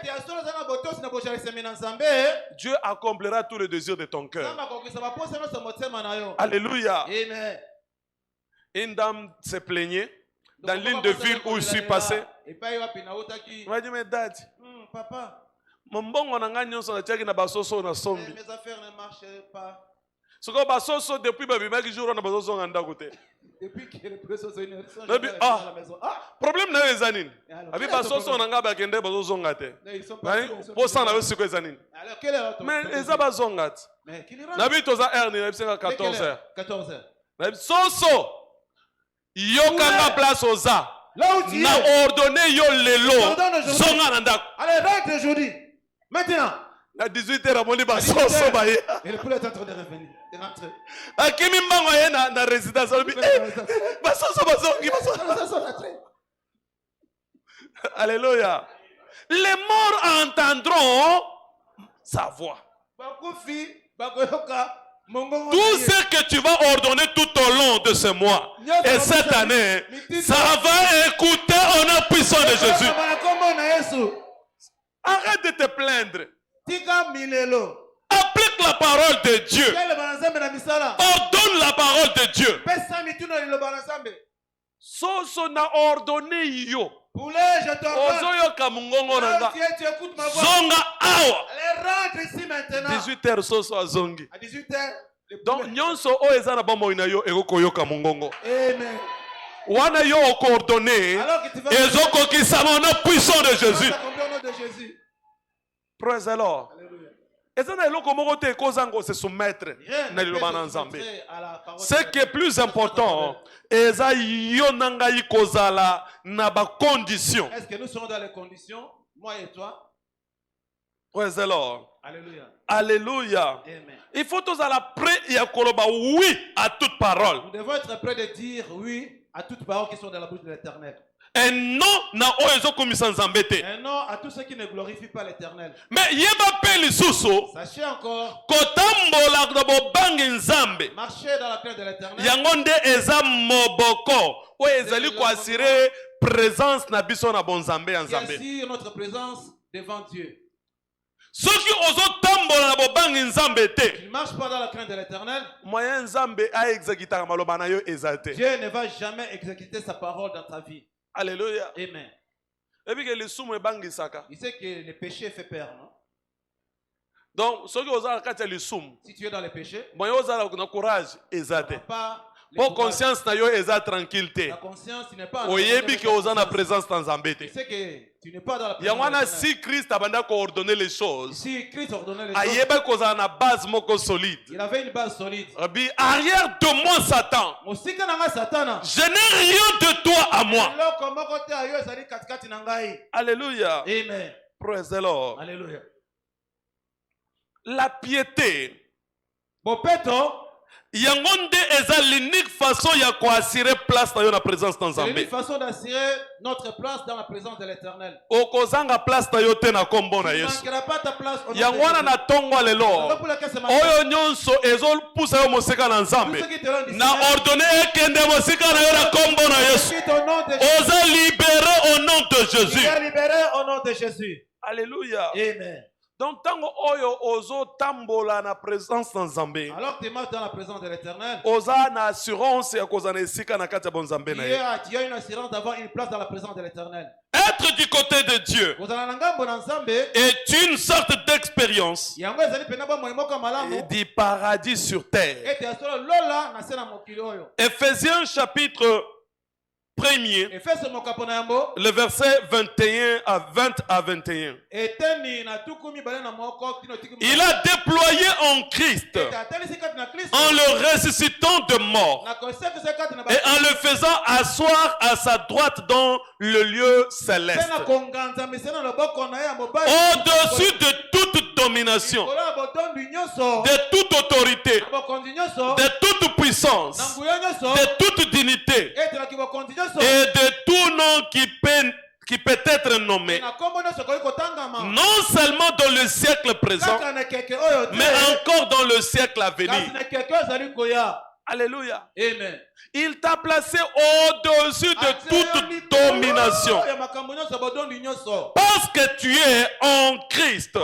Dieu accomplira tous les désirs de ton cœur. Alléluia. Une dame s'est plaignée dans l'une des villes où je suis passé. Elle m'a dit, mais dad, papa, mes affaires ne marchaient pas. Depuis que problème maintenant, à 18h, il le poulet est en train de revenir, de rentrer. Alléluia. Les morts entendront sa voix. Tout ce que tu vas ordonner tout au long de ce mois et cette année, ça va écouter au nom puissant de Jésus. Arrête de te plaindre. Applique la parole de Dieu. Ordonne la parole de Dieu. Soso na ordonné yo. Ozoyoka mungongo nanga. Zonga awa. 18h soso azongi. Donc nyonso o ezana bamo ina yo ekoyoka mungongo. Amen. Wana yo coordonné. Ezoko ki sama na puissant de Jésus. Praise the Lord. Se soumettre. Ce qui est plus important, est-ce que nous sommes dans les conditions, moi et toi? Praise the Lord. Alléluia. Alléluia. Il faut tous à la prêt oui à toute parole. Nous devons être prêts de dire oui à toute parole qui sont dans la bouche de l'Éternel. Un non à tous ceux qui ne glorifient pas l'Éternel. Mais sachez encore, marcher dans la crainte de l'Éternel. Assure notre présence devant Dieu. Ceux qui ne marchent pas dans la crainte de l'Éternel, Dieu ne va jamais exécuter sa parole dans ta vie. Alléluia. Amen. Il sait que le péché fait peur, non? Donc, si tu es dans le péché, pour conscience na yo eza tranquillité. La conscience n'est pas. Oyebi que oza na présence dans Zambété. C'est que tu n'es pas dans la présence. Yangwana si Christ abanda coordonner les choses. Si Christ ordonnait les choses. Ayeba ko za na base moko solide. Il avait une base solide. Rabbi, arrière de moi Satan. Mosika nanga Satan. Je n'ai rien de toi à moi. Alléluia. Amen. Praise the Lord. Alléluia. La piété. Bopeto. Yangonde est l'unique façon d'assurer place dans la présence dans Zambé. C'est l'unique façon d'assurer notre place dans la présence de l'Éternel. Okozanga place na yote na kombo na Yesu. Tu ne manqueras pas ta place. Yangwana na tongwa lelo. Oyo nyonso ezol pusa yo moseka na Nzambe. Na ordonné ekende moseka na yo na kombo na Yesu. Oza libéré au nom de Jésus. Il est libéré au nom de Jésus. Alléluia. Amen. Donc, tango oyo ozo tambola na présence dans Nzambe. Alors que tu marches dans la présence de l'Éternel, Oza na assurance ya kozana esika na kati ya bon Nzambe na ye. tu as une assurance d'avoir une place dans la présence de l'Éternel. Être du côté de Dieu est une sorte d'expérience du paradis sur terre. Ephésiens chapitre 1er, le verset 21 à 20 à 21. Il a déployé en Christ, en le ressuscitant de mort et en le faisant asseoir à sa droite dans le lieu céleste, au-dessus de toute domination, de toute autorité, de toute puissance, de toute dignité et de tout nom qui peut être nommé, non seulement dans le siècle présent, mais encore dans le siècle à venir. Alléluia. Amen. Il t'a placé au-dessus de toute domination. Parce que tu es en Christ.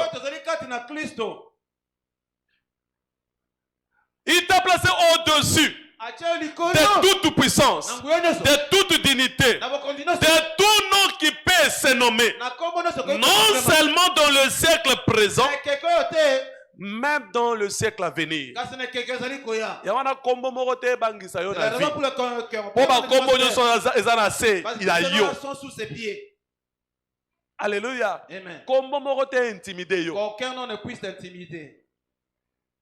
Il t'a placé au-dessus de toute puissance, de toute dignité, de tout nom qui peut se nommer, non seulement dans le siècle présent, même dans le siècle à venir. Alléluia. Qu'aucun nom ne puisse t'intimider.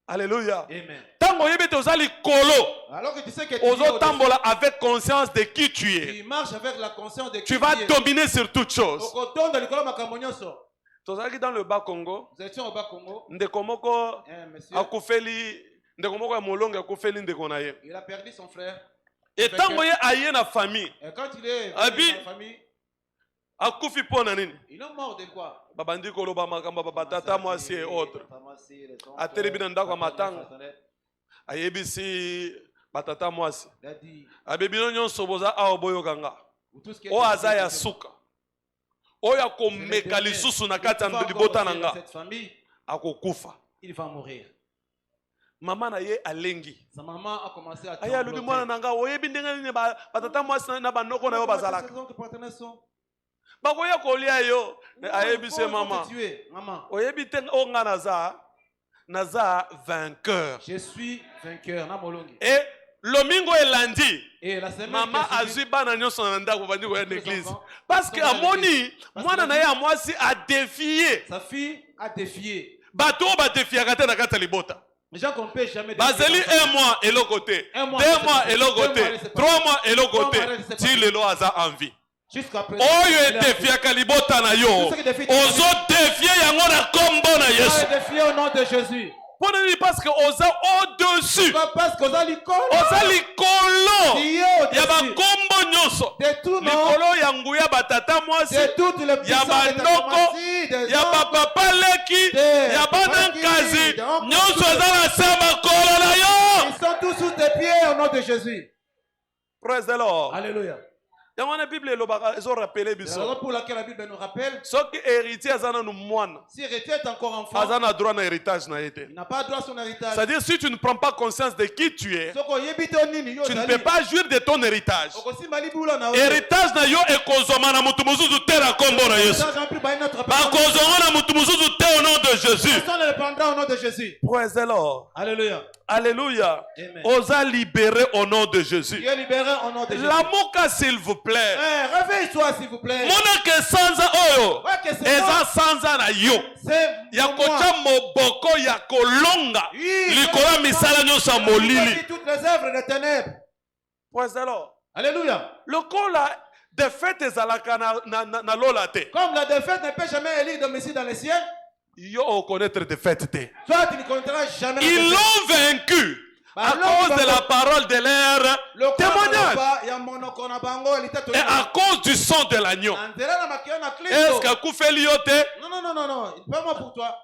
Alléluia. Amen. Alors que tu sais que tu avec conscience de qui tu es. Tu marches avec la conscience de qui tu vas dominer sur toutes choses. Dans le bas Congo, nous étions au bas Congo. Il a perdu son frère. Et tant qu'il y a une famille, et quand il est dans la famille, il est mort de quoi? Babandi koloba makamba babatata mwasi et autres. Atelebi na ndako matanga. Ayebisi batata mwasi. Abebino nyonso boza awo boyokanga. O aza ya suka. O ya komeka lisusu na kati ya libota nanga. Akokufa. Il va mourir. Maman na ye alengi. Sa maman a commencé à trembler. Aya lubi mwana nanga oyebi ndenge nini batata mwasi na banoko na yo bazalaka. Bakoya kolia yo ayebise mama oyebi te onga naza vainqueur. Je suis vainqueur na molongi. Et lomingo elandi et la semaine mama azwi bana nyonso na ndako bandi ko ya l'église parce que amoni mwana na ye amwasi a défié. Sa fille a défié. Bato ba défiaka te na kata libota. Les gens qu'on peut jamais Bazeli 1 mois et l'autre côté, 2 mois et l'autre côté, 3 mois et l'autre côté. Si le loi a envie. Jusqu'à présent, oyo defiaka libota na yo ozo defie yango na kombo na Yesu. Défier au nom de Jésus. Parce que oza au-dessus. Parce que oza likolo ya bakombo nyonso. Likolo ya nguya batata mwasi, ya bandoko, ya bapapa leki, ya bana nkazi, nyonso eza na se makolo na yo. Ils sont tous sous tes pieds au nom de Jésus. Praise the Lord. Alléluia. La Bible pour laquelle la Bible nous rappelle, si héritier est encore enfant, il n'a pas droit à son héritage. C'est-à-dire, si tu ne prends pas conscience de qui tu es, tu ne peux pas jouir de ton héritage. Héritage na yo ekozoma na mutu muzuzu te na kombo na Yesu. Bakozoma na mutu muzuzu te au nom de Jésus. Personne ne le prendra au nom de Jésus. Praise the Lord. Alléluia. Alléluia. Osa libéré au nom de Jésus. Tu es libéré au nom de Jésus. L'amour, s'il vous plaît. Réveille-toi, s'il vous plaît. Mona que sanza oyo. Eza sanza na yo. Ya kocha moboko ya kolonga. Likola misala nyosa molili. Toutes les œuvres des ténèbres. Praise the Lord. Alléluia. Le kola défaite ezalaka na lola te. Comme la défaite ne peut jamais élire domicile dans les cieux. Yo connaître défaite te. Toi tu ne connaîtras jamais. Ils l'ont vaincu à cause de la parole de leur témoignage et à cause du sang de l'agneau. Est-ce qu'Akoufeli yote? Non, il n'est pas mort pour toi.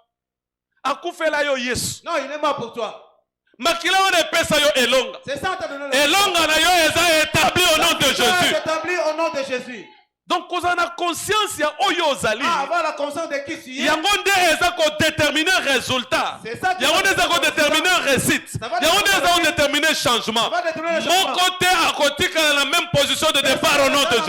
Akoufela yo Yesu. Non, il est mort pour toi. Makila one pesa yo elonga. C'est ça ta donné. Elonga na yo eza établi au nom de Jésus. Établi au nom de Jésus. Donc, quand on a conscience, il y a Oyozali. Avoir la conscience de qui tu es. Il y a déterminer résultat. Il y a déterminer réussite. Il y a déterminer changement. Mon côté à côté, quand la même position de départ au nom de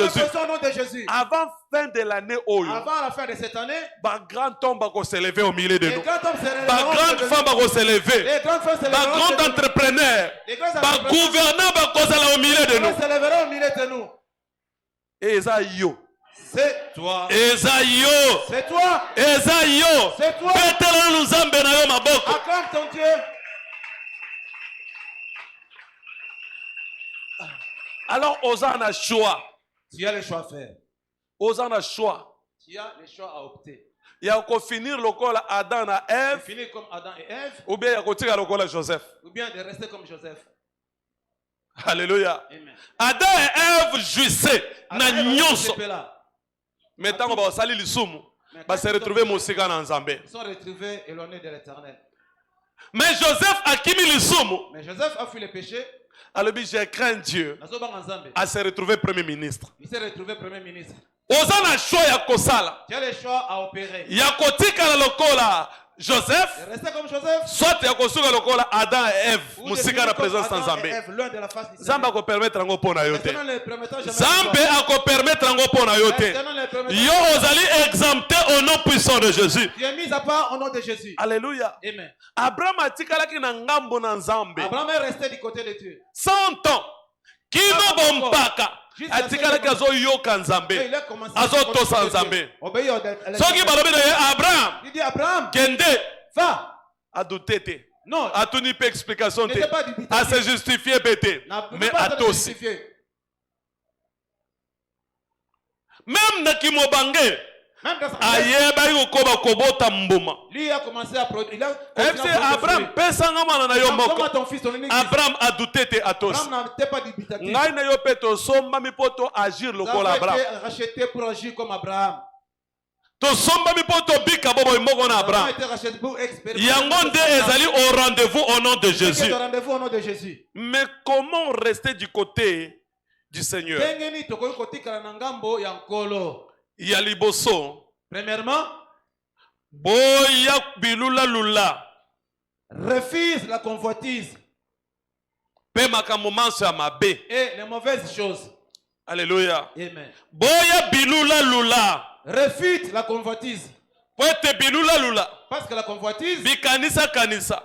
Jésus. Avant fin de l'année, avant la fin de cette année, grand homme va se lever au milieu de nous. Grande femme va se lever. Grand entrepreneur. Gouverneur va se lever au milieu de nous. Esaïo. C'est toi. Esaïo. C'est toi. Esaïo. C'est toi. Acclame ton Dieu. Alors, Hosanna a choix. Tu as le choix à faire. Hosanna a choix. Tu as le choix à opter. Il y a qu'à finir le col Adam et Ève. Finir comme Adam et Ève. Ou bien il y a qu'à tirer le col Joseph. Ou bien de rester comme Joseph. Alléluia. Amen. Adam et Ève jouissaient. Mais tant qu'on va salir le soum, va se retrouver Moussika dans Zambé. Ils sont retrouvés éloignés de l'Éternel. Mais Joseph a qui mis le soum. Mais Joseph a fui le péché. Alors j'ai craint Dieu à se retrouver premier ministre. Il s'est retrouvé premier ministre. Ozana choix ya kosala. Tu as le choix à opérer. Ya kotika la lokola Joseph. Rester comme Joseph. Soit ya kosuka lokola Adam et Ève. Musika la présence en Zambé. Zamba ko permettre ngo pona yote. Zambé a ko permettre ngo pona yote. Yo ozali exempté au nom puissant de Jésus. Tu es mis à part au nom de Jésus. Alléluia. Amen. Abraham atikala ki na ngambo na Nzambe. Abraham est resté du côté de Dieu. 100 ans. Kino bompaka. Atikala azo yoka Nzambe. Azo tosa Nzambe. Soki balobi na Abraham. Il dit Abraham. Kende. Va. A douté te. Non. A tuni pe explication te. A se justifier pété. Mais a tosi. Même na kimobangé. Lui a commencé à produire. Abraham Abraham a douté te atos. Abraham n'était pas dubitatif. Agir le col Abraham. Racheté pour agir comme Abraham. Abraham. Yangonde ezali au rendez-vous au nom de Jésus. Mais comment rester du côté du Seigneur? Yaliboso. Premièrement, boya bilula lula. Refuse la convoitise. Pe makamomanso ya mabe. Et les mauvaises choses. Alléluia. Amen. Boya bilula lula. Refuse la convoitise. Poete bilula lula. Parce que la convoitise. Bikanisa kanisa.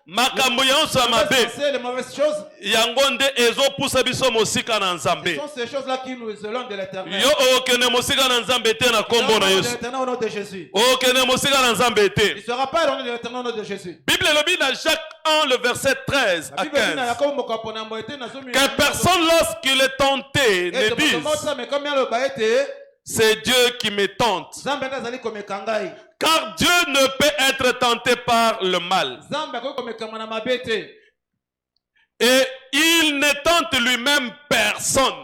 Makambo yanso ya mabe. Les mauvaises choses. Yangonde ezo pusa biso mosika na Nzambe. Ce sont ces choses-là qui nous éloignent de l'Éternel. Yo okene mosika na Nzambe te na kombo na Yesu. Au nom de Jésus. Okene mosika na Nzambe te. Il ne sera pas éloigné de l'Éternel au nom de Jésus. Bible lobi na Jacques 1 le verset 13 à 15. Que personne lorsqu'il est tenté ne dise c'est Dieu qui me tente. Car Dieu ne peut être tenté par le mal. Et il ne tente lui-même personne.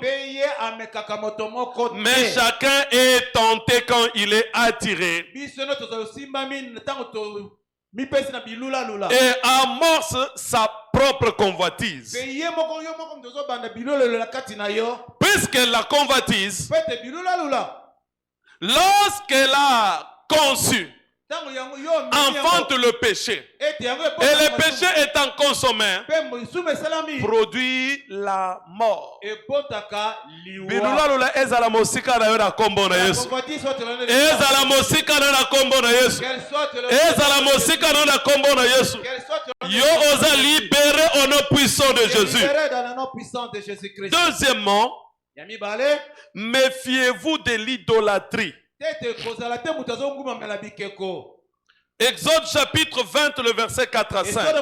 Mais chacun est tenté quand il est attiré. Et amorce sa propre convoitise. Puisque la convoitise, lorsqu'elle a conçu, enfante le péché. Et le péché étant consommé, produit la mort. Bilula lula ezala mosika na yo na kombo na Yesu. Ezala mosika na na kombo na Yesu. Ezala mosika na na kombo na Yesu. Yo osa libéré au nom puissant de Jésus. Deuxièmement, méfiez-vous de l'idolâtrie. Exode chapitre 20, le verset 4 à 5.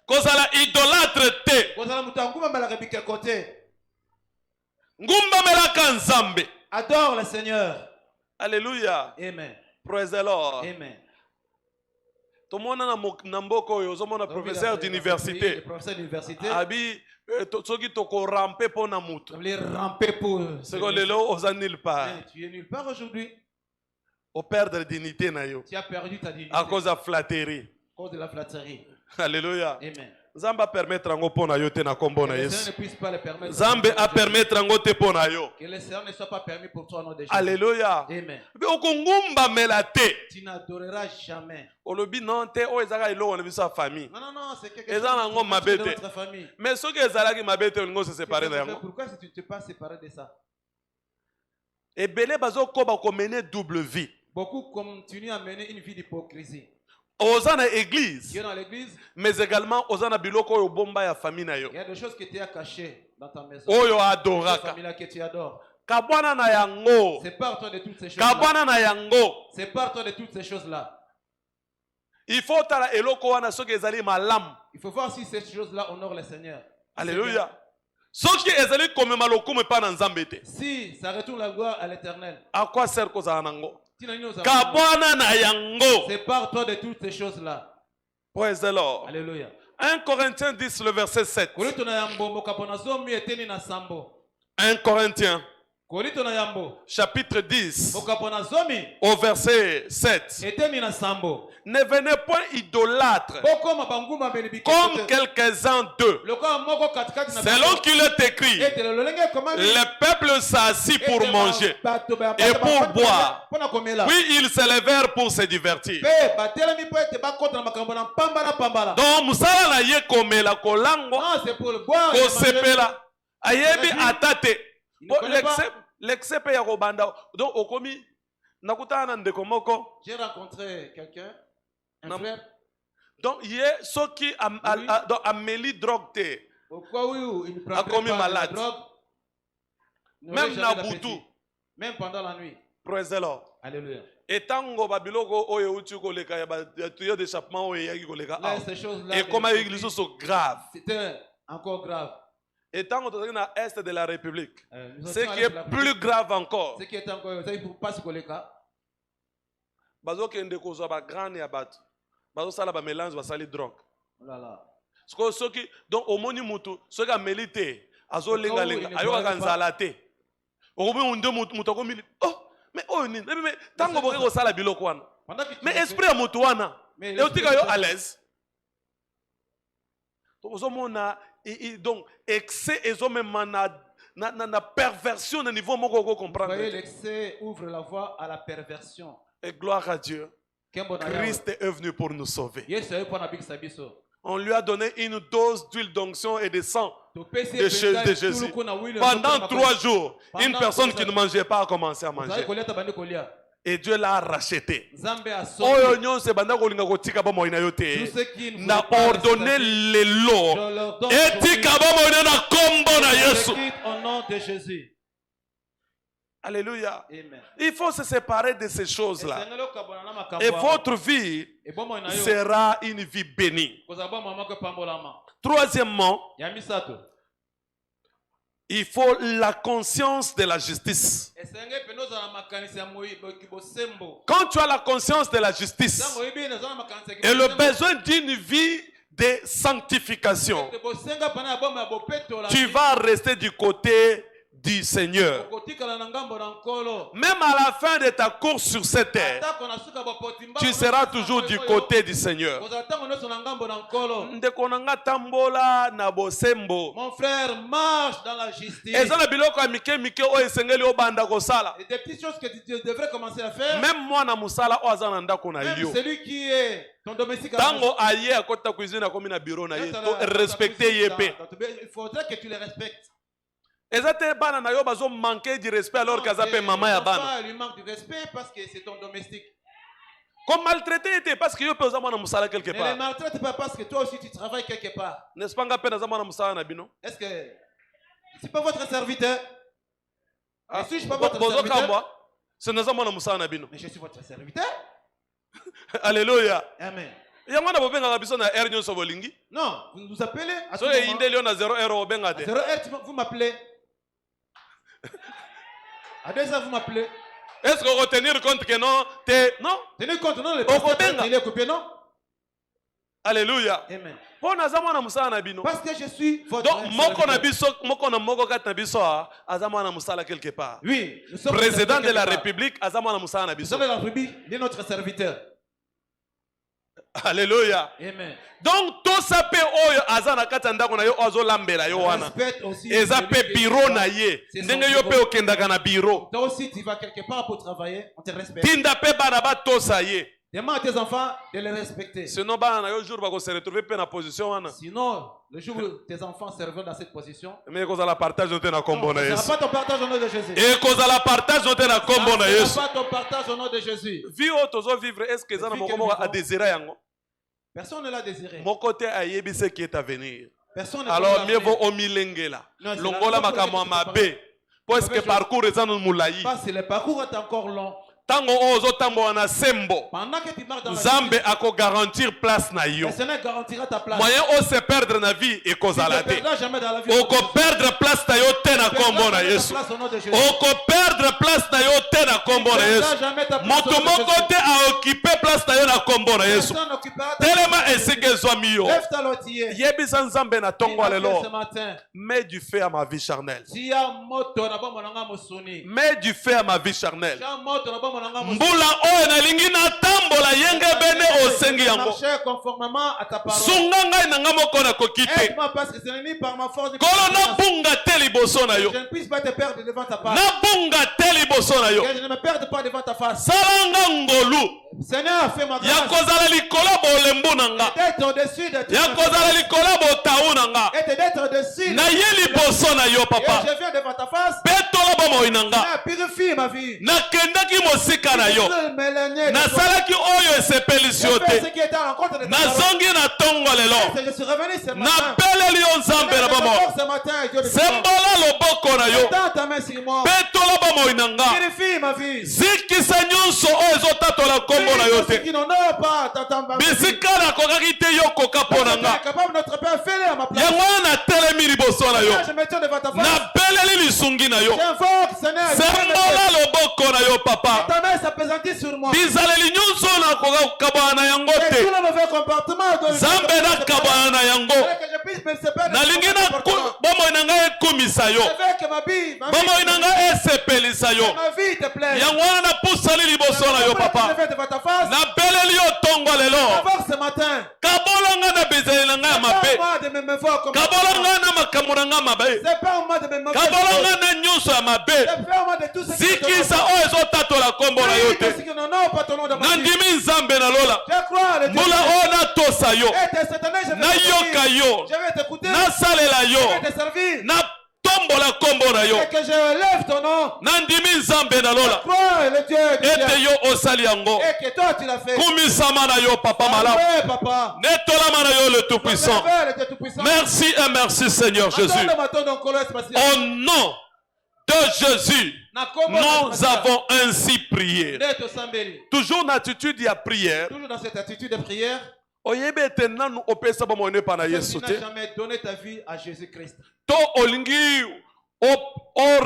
Kozala idolâtre te. Ngumba melaka Nzambe. Adore le Seigneur. Alléluia. Amen. Praise the Lord. Amen. Tout le monde na mboko yo zomona professeur d'université. Abi soki toko ramper pour na mutu. Ramper pour. C'est que lelo oza nulle part. Tu es nulle part aujourd'hui. Au perdre dignité na yo. Tu as perdu ta dignité. À cause de la flatterie. À cause de la flatterie. Alléluia. Amen. Zamba permettre ngo pona yo te na kombo na Que le Yesu. Seigneur ne puisse pas le permettre. Zambe a permettre ngo te pona yo. Que le Seigneur ne soit pas permis pour toi au nom de Jésus. Alléluia. Amen. Be okungumba melate. Tu n'adoreras jamais. Olobi non te o ezaka ilo na biso famille. Non, c'est quelque Eza chose nango mabete. de notre famille. Mais soki ezalaki mabete ngo se séparer na yango. Pourquoi si tu ne t'es pas séparé de ça? Ebele bazo koba ko mener double vie. Beaucoup continuent à mener une vie d'hypocrisie. Oza na église. Tu es dans l'église, Mais également oza na biloko oyo bomba ya famille na yo. il y a des choses qui étaient cachées dans ta maison. Oyo Ta adoraka. famille là que tu adores. Kabwana na yango. Sépare-toi de toutes ces choses. Kabwana na yango. Sépare-toi de toutes ces choses-là. Il faut tala eloko wana soki ezali malam. Il faut voir si ces choses-là honorent le Seigneur. Alléluia. Soki ezali komema lokumu pa na nzambe te. Si ça retourne la gloire à l'Éternel. À quoi sert kozala nango? Sépare-toi Kabwana na yango. de toutes ces choses-là. Praise the Lord. Alléluia. 1 Corinthiens 10, le verset 7. 1 Corinthiens, chapitre 10, au verset 7. Ne venez point idolâtres, comme quelques-uns d'eux. Selon qu'il est écrit, le peuple s'assit pour manger et pour boire. Oui, ils s'élevèrent pour se divertir. Donc, musala na ye komela kolango, kosepela, ayebi atate. L'excès ya kobanda. Donc, okomi, nakutana na ndeko moko. J'ai rencontré quelqu'un, un frère. Donc, il y a ceux qui amélie drogue te. Pourquoi oui, il ne prend A commis pas malade. de drogue. Même na butu. Même pendant la nuit. Praise the Lord. Alléluia. Et tango babiloko oyo uti koleka ya tuyau d'échappement oyo yaki koleka. Là, ces choses-là. Et comment ils sont graves. C'était encore grave. Et tant que dans l'est de la République, ce qui est plus grave encore. Ce qui est encore, il ne faut pas se coller. Bazo kende kozwa ba grande ya bato. Bazo sala ba mélange ba sali drogue. Voilà. Soki donc omoni mutu soki amelite azo lenga lenga ayoka kanzala te. Okobi unde mutu akomi oh mais oh ni mais tango boke ko sala biloko wana. Mais esprit ya mutu wana et otika yo à l'aise. Donc ozomona donc excès ezomema na perversion na niveau moko ko comprendre. Vous voyez, l'excès ouvre la voie à la perversion. Et gloire à Dieu. Christ est venu pour nous sauver. On lui a donné une dose d'huile d'onction et de sang de Jésus. Pendant 3 jours, une personne qui ne mangeait pas a commencé à manger. Et Dieu l'a racheté. Oyo nyonse banda kolinga kotika ba moina yote. Na ordonné les lots. Et tika ba moina na kombo na Yesu. Au nom de Jésus. Alléluia. Amen. Il faut se séparer de ces choses-là. Et votre vie sera une vie bénie. Troisièmement, il faut la conscience de la justice. Quand tu as la conscience de la justice et le besoin d'une vie de sanctification, tu vas rester du côté du Seigneur. Même à la fin de ta course sur cette terre, tu seras toujours du côté du Seigneur. Mon frère marche dans la justice. Et des petites choses que tu devrais commencer à faire. Même moi, même celui qui est ton domestique. Il faudrait que tu les respectes. Bana na yo bazo manquer du respect alors que azape maman ya bana. Lui manque du respect parce que c'est ton domestique. Comme maltraité était parce que yo peut zamana musala quelque part. Ne les maltraite pas parce que toi aussi tu travailles quelque part. N'est-ce pas nga pena zamana musala na bino? Est-ce que je suis pas votre serviteur? Suis-je pas votre serviteur? Ce n'est zamana musala na bino. Mais je suis votre serviteur. Alléluia. Amen. Yamana bobenga biso na R nyonso bolingi? Non, vous nous appelez à so inde lio na 0R obenga te. 0R vous m'appelez. À 2 heures vous m'appelez. Est-ce qu'on va tenir compte que non? Non? Tenez compte non, les pasteurs il est coupé non? Alléluia. Amen. Parce que je suis votre donc moko quelque part. Oui, nous sommes président de la République, nous sommes de la République, il est notre serviteur. Alléluia. Amen. Donc tout ça peut oyo azana katanda kona yo ozo lambela yo wana. Eza pe bureau na ye. Ndenge yo pe okendaka na bureau. Toi aussi tu vas quelque part pour travailler, on te respecte. Tinda pe bana ba tosa ye. Demande à tes enfants de les respecter. Sinon bana na yo jour ba ko se retrouver pe na position wana. Sinon le jour où tes enfants seront dans cette position. Mais cause la partage on te na kombo na Yesu. Ce sera pas ton partage au nom de Jésus. Et cause la partage on te na kombo na Yesu. Ce sera pas ton partage au nom de Jésus. Vie otozo vivre est-ce que ça na moko a désiré yango? Personne ne l'a désiré. Mon côté a yebi ce qui est à venir. Personne alors mieux vaut omilengela. Longola makamwa mabe. Parce que parcours est en moulaï. Parce que le parcours est encore long. Tango ozo tambo na sembo. Pendant que tu marches dans la Zambe ako garantir place na yo. le Seigneur garantira ta place. Moyen o se perdre na vie et cause à la Tu ne te. perdras jamais dans la vie. Oko perdre place na yo te na kombo na Yesu. Oko perdre place na yo te na kombo na Yesu. Moto moko te a occuper place na yo na kombo na Yesu. Tellement esike zwami yo. Yebisa Nzambe na tongo lelo. Mets du feu à ma vie charnelle. Mets du feu à ma vie charnelle. Mbula oyo nalingi na tambola yenge bene osengi yango. Sunga ngai na nga moko na kokite. Kolo na bunga te liboso na yo. Na bunga te liboso na yo. Salanga ngolu. Ya kozala likolo bolembu na nga. Ya kozala likolo botau na nga. Na ye liboso na yo papa. Petola bomoi na nga. Na kendaki mosika na yo. Nasalaki oyo esepelisi yo te. Nazongi na tongo lelo. Napeleli yo Nzambe na bomo. Sembola loboko na yo. Petola bomoi na nga. Zikisa nyonso oyo ezotatola kombo na yo te. Bisika na kokaki te yo koka mpo na nga. Yango wana telemi liboso na yo. Napeleli lisungi na yo. Sembola loboko na yo papa. Bizaleli nyonso na kokabwana na yango te. Zambe na kabwana na yango. Nalingi na bomoi na nga ekumisa yo. Bomoi na nga esepelisa yo. Yango wana napusali liboso na yo papa. Napeleli yo tongo lelo. Kabolanga na bezali na nga ya mabe. Kabolanga na makambo na nga mabe. Kabolanga na nyonso ya mabe. Zikisa oyo ezotatola kombo na yo te. Nandimi Nzambe na lola. Mbula oyo natosa yo. Nayoka yo. Nasalela yo. Na tombola kombo na yo. Nandimi Nzambe na lola. Ete yo osali yango. Kumisama na yo papa malamu. Netolama na yo le tout-puissant. Merci et merci Seigneur Jésus. Au nom de Jésus, nous avons ainsi prié. Toujours en attitude de prière. Toujours dans cette attitude de prière. Tu n'as jamais donné ta vie à Jésus-Christ. Tu veux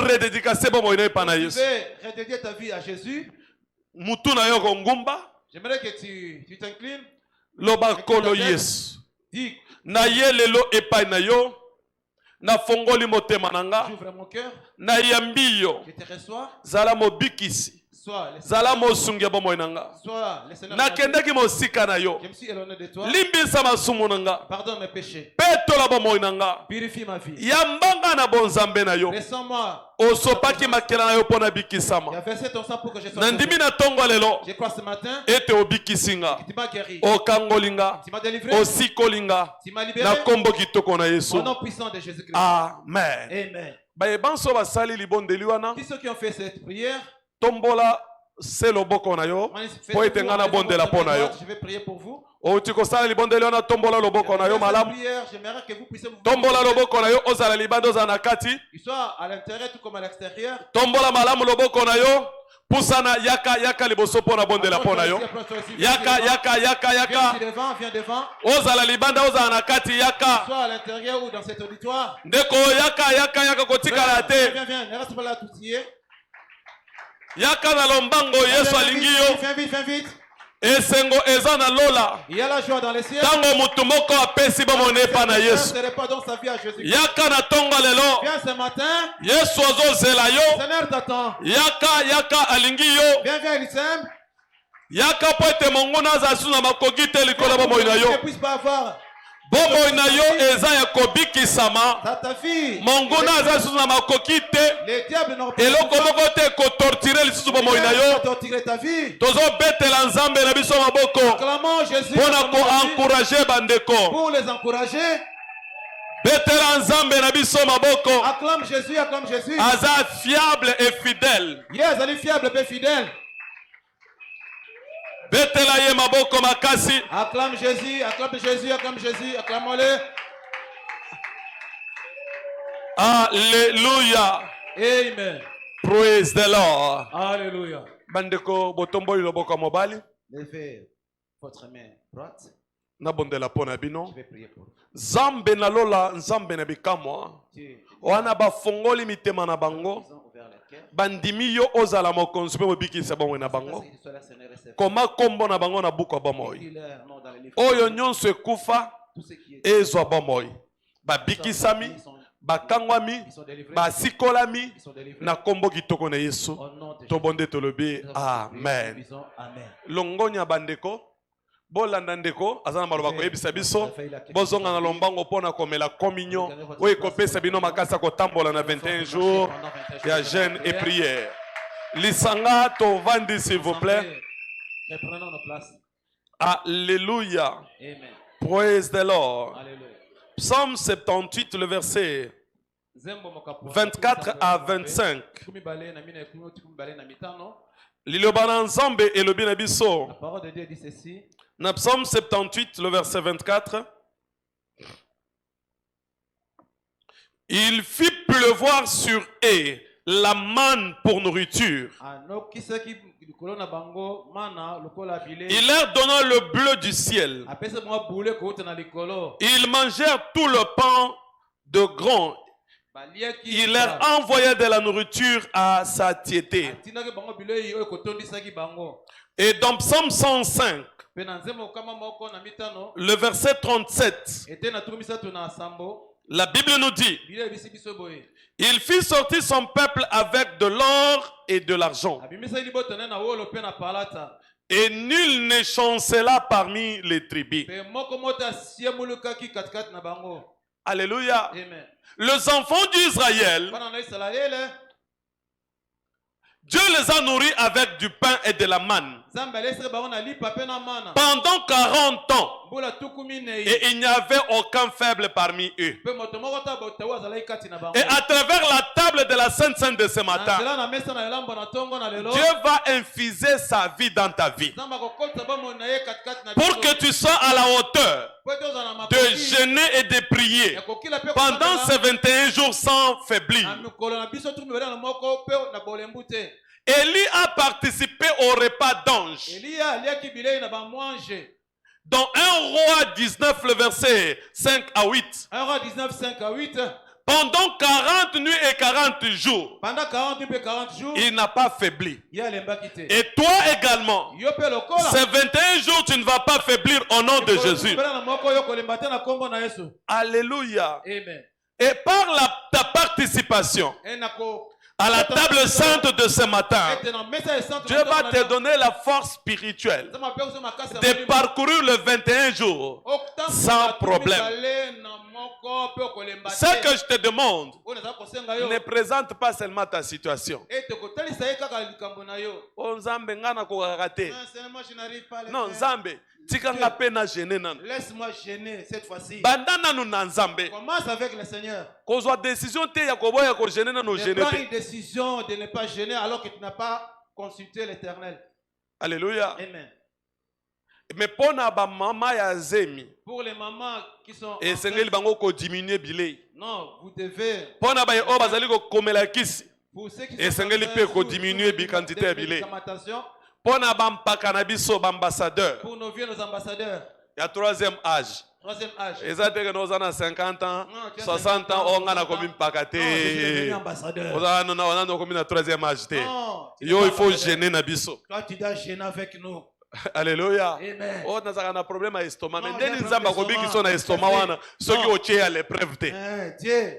redédier ta vie à Jésus. J'aimerais que tu t'inclines. Dis, na ye lelo epai na yo. Na fongoli motema nanga. J'ouvre mon cœur. Na yambi yo. Je te reçois. Zala mobikisi. Zala mosungia bomoi nanga. Na kendaki mosika na yo. Je me suis éloigné de toi. Limbisa masumu nanga. Pardonne mes péchés. Petola bomoi nanga. Purifie ma vie. Yambanga na bonzambe na yo. Ressens-moi. Osopaki makela na yo pona bikisama. Il a versé ton sang pour que je sois. Nandimi na tongo lelo. Je crois ce matin. Ete obikisinga. Tu m'as guéri. Okangolinga. Tu m'as délivré. Osikolinga. Tu m'as libéré. Na kombo kitoko na Yesu. Au nom puissant de Jésus-Christ. Amen. Amen. Bayebanso basali libondeli wana. Tous ceux qui ont fait cette prière. Tombola c'est le boko na yo. Po etenga na bondela pona yo. Je vais prier pour vous. O tikosala libondeli wana tombola loboko na yo malamu. J'aimerais que vous puissiez vous tombola loboko na yo ozala libando za na kati. Il soit à l'intérieur tout comme à l'extérieur. Tombola malamu loboko na yo. Pusana yaka liboso pona bondela pona yo. Yaka. Viens devant. Ozala libanda ozala na kati yaka. Soit à l'intérieur ou dans cet auditoire. Ndeko yaka kotikala te. Viens, ne reste pas là tout y est. Yaka na lombango Yesu alingi yo. Viens vite. Esengo eza na lola. Il y a la joie dans les cieux. Tango mutu moko apesi bomone pa na Yesu. Yaka na tongo lelo. Viens ce matin. Yesu azozela yo. Seigneur t'attend. Yaka alingi yo. Viens il s'aime. Yaka po ete mongona za suna makoki te likolo bomoi na yo. Bomoi na yo eza ya kobikisama. Mongona aza suna makoki te. Eloko moko te ko torturer lisusu bomoi na yo. Tozo betela nzambe na biso maboko. Pona ko encourager bandeko. Pour les encourager. Betela nzambe na biso maboko. Acclame Jésus, acclame Jésus. Aza fiable et fidèle. Yes, elle est fiable et fidèle. Betela ye maboko makasi. Acclame Jésus, acclame Jésus, acclame Jésus, acclame-le. Alléluia. Amen. Praise the Lord. Alléluia. Bandeko botomboli loboko mobali. Levez votre main droite. Nabondela pona bino. Je vais prier pour vous. Zambe na lola nzambe na bikamwa. Wana bafongoli mitema na bango. Bandimi yo ozala mokonzi pe mobikisa bango na bango. Koma kombo na bango na buku bomoi. Oyo nyonso ekufa ezwa bomoi. Babikisami, bakangwami, basikolami na kombo kitoko na Yesu. Tobonde tolobi amen. Longonya bandeko. Bolanda ndeko azana maloba ko yebisa biso bozonga na lombango pona komela communion oyo kopesa bino makasa ko tambola na 21 jours ya jeûne et prière. Lisanga to vandi s'il vous plaît. Prenons nos places. Alléluia. Amen. Praise the Lord. Alléluia. Psaume 78 le verset 24 à 25. Liloba na nzambe elobi na biso. La parole de Dieu dit ceci. Dans Psaume 78, le verset 24, il fit pleuvoir sur eux la manne pour nourriture. Il leur donna le bleu du ciel. Ils mangèrent tout le pain de grain. Il leur envoya de la nourriture à satiété. Et dans Psaume 105, le verset 37, la Bible nous dit, il fit sortir son peuple avec de l'or et de l'argent. Et nul ne chancela parmi les tribus. Alléluia. Les enfants d'Israël, Dieu les a nourris avec du pain et de la manne pendant 40 ans. Et il n'y avait aucun faible parmi eux. Et à travers la table de la Sainte Sainte de ce matin, Dieu va infuser sa vie dans ta vie pour que tu sois à la hauteur de jeûner et de prier pendant ces 21 jours sans faiblir. Élie a participé au repas d'ange. Dans 1 Roi 19, le verset 5 à 8. 1 Roi 19, 5 à 8. Pendant 40 nuits et 40 jours, il n'a pas faibli. Et toi également, ces 21 jours, tu ne vas pas faiblir au nom de Jésus. Alléluia. Amen. Et par ta participation à la table sainte de ce matin, Dieu va te donner la force spirituelle de parcourir les 21 jours sans problème. Ce que je te demande, ne présente pas seulement ta situation. Oh Nzambe ngana ko raté. Non Nzambe, tikanga pe na gêner nan. Laisse-moi gêner cette fois-ci. Bandana nu na Nzambe. Commence avec le Seigneur. Kozwa décision te ya ko boya ko gêner na no gêner. Prends une décision de ne pas gêner alors que tu n'as pas consulté l'Éternel. Alléluia. Amen. Mais pour les mamans qui sont et sengeli bango ko diminuer bilei. Non, vous devez. Pour na ba o bazali ko komela kisi. Pour ceux qui et sengeli pe ko diminuer bi quantité ya bilei. Pour na ba mpaka na biso ba ambassadeur. Pour nos vieux, nos ambassadeurs. Il y a troisième âge. Troisième âge. Et ça te que nous avons 50 ans, 60 ans, on a comme une pacate. On a comme une troisième âge. Yo, il faut gêner na biso. Toi, tu dois gêner avec nous. Alléluia. Amen. Oh, nous avons un problème à l'estomac. Mais dès que nous avons qui sont à l'estomac, ceux qui ont tué à l'épreuve. Dieu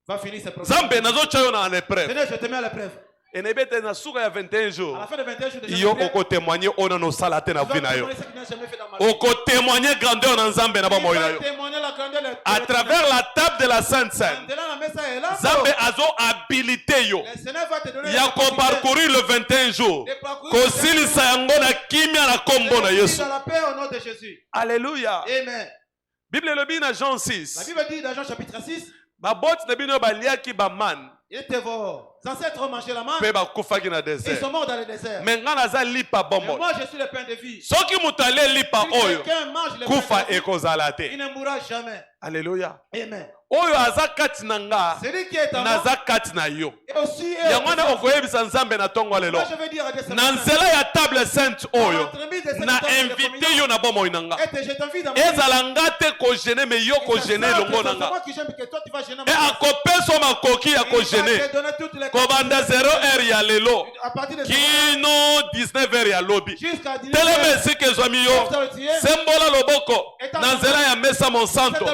va finir ses problèmes. Zambe, nous avons tué à l'épreuve. Seigneur, je te mets à l'épreuve. Et nebete na suka ya 21 jours. À la fin de 21 jours de Yo oko témoigner ono no salate na vie na yo. Oko témoigner grandeur na Nzambe na ba moyo na yo. À travers la table de la Sainte Seine. Nzambe azo habilité yo. Ya ko parcourir le 21 jours. Ko silisa yango na kimia na kombo na Yesu. Alléluia. Amen. Bible le bi na Jean 6. La Bible dit dans Jean chapitre 6. Ba bot na bino ba liaki ba man. Était vos ancêtres ont mangé la manne. Ils sont morts dans le désert. Mais moi je suis le pain de vie. Si quelqu'un mange le pain de vie, il ne mourra jamais. Alléluia. Amen. Celui qui est en moi et aussi moi je veux dire à des la table sainte na invité yo na bomo inanga ezalanga te ko gêner mais yo ko gêner longo nanga et akopeso makoki ya ko gêner kobanda 0h ya lelo kino 19h ya lobi teleme sike zwami yo sembola loboko na nzela ya mesa monsanto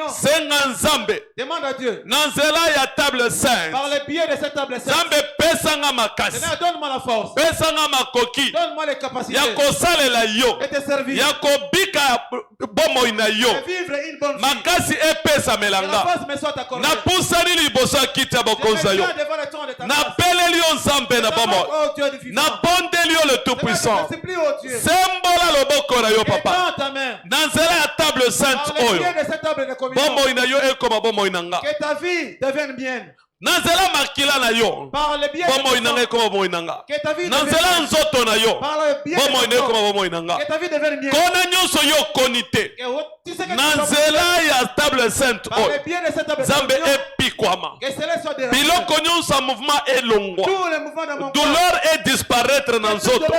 senga nzambe demande à Dieu na nzela ya table sainte par le biais de cette table sainte nzambe pesanga makasi donne-moi la force pesanga makoki donne-moi les capacités ya kosalela yo de te servir ya kobika bomoi na yo vivre une bonne vie makasi epesamelanga napusani liboso ya kiti ya bokonza yo napeleli yo nzambe na bomoi nabondeli yo le tout puissant sembola loboko na yo papa na nzela ya table sainte oyo bomoi na yo ekoma bomoi na nga que ta vie devienne mienne. Nanzela makila na yo. Par le biais bomo inanga koma bomo inanga. Que ta vie Nanzela nzoto na yo. Par le biais bomo inanga koma bomo inanga. Que ta vie devienne mienne. Kona nyonso yo konite. Nanzela ya table sainte o. Par le biais de cette table sainte. Zambe epikwama. Que cela soit dérangé. Biloko nyonso mouvement elongwa. Tous les mouvements de mon corps. Douleur est disparaître dans nzoto.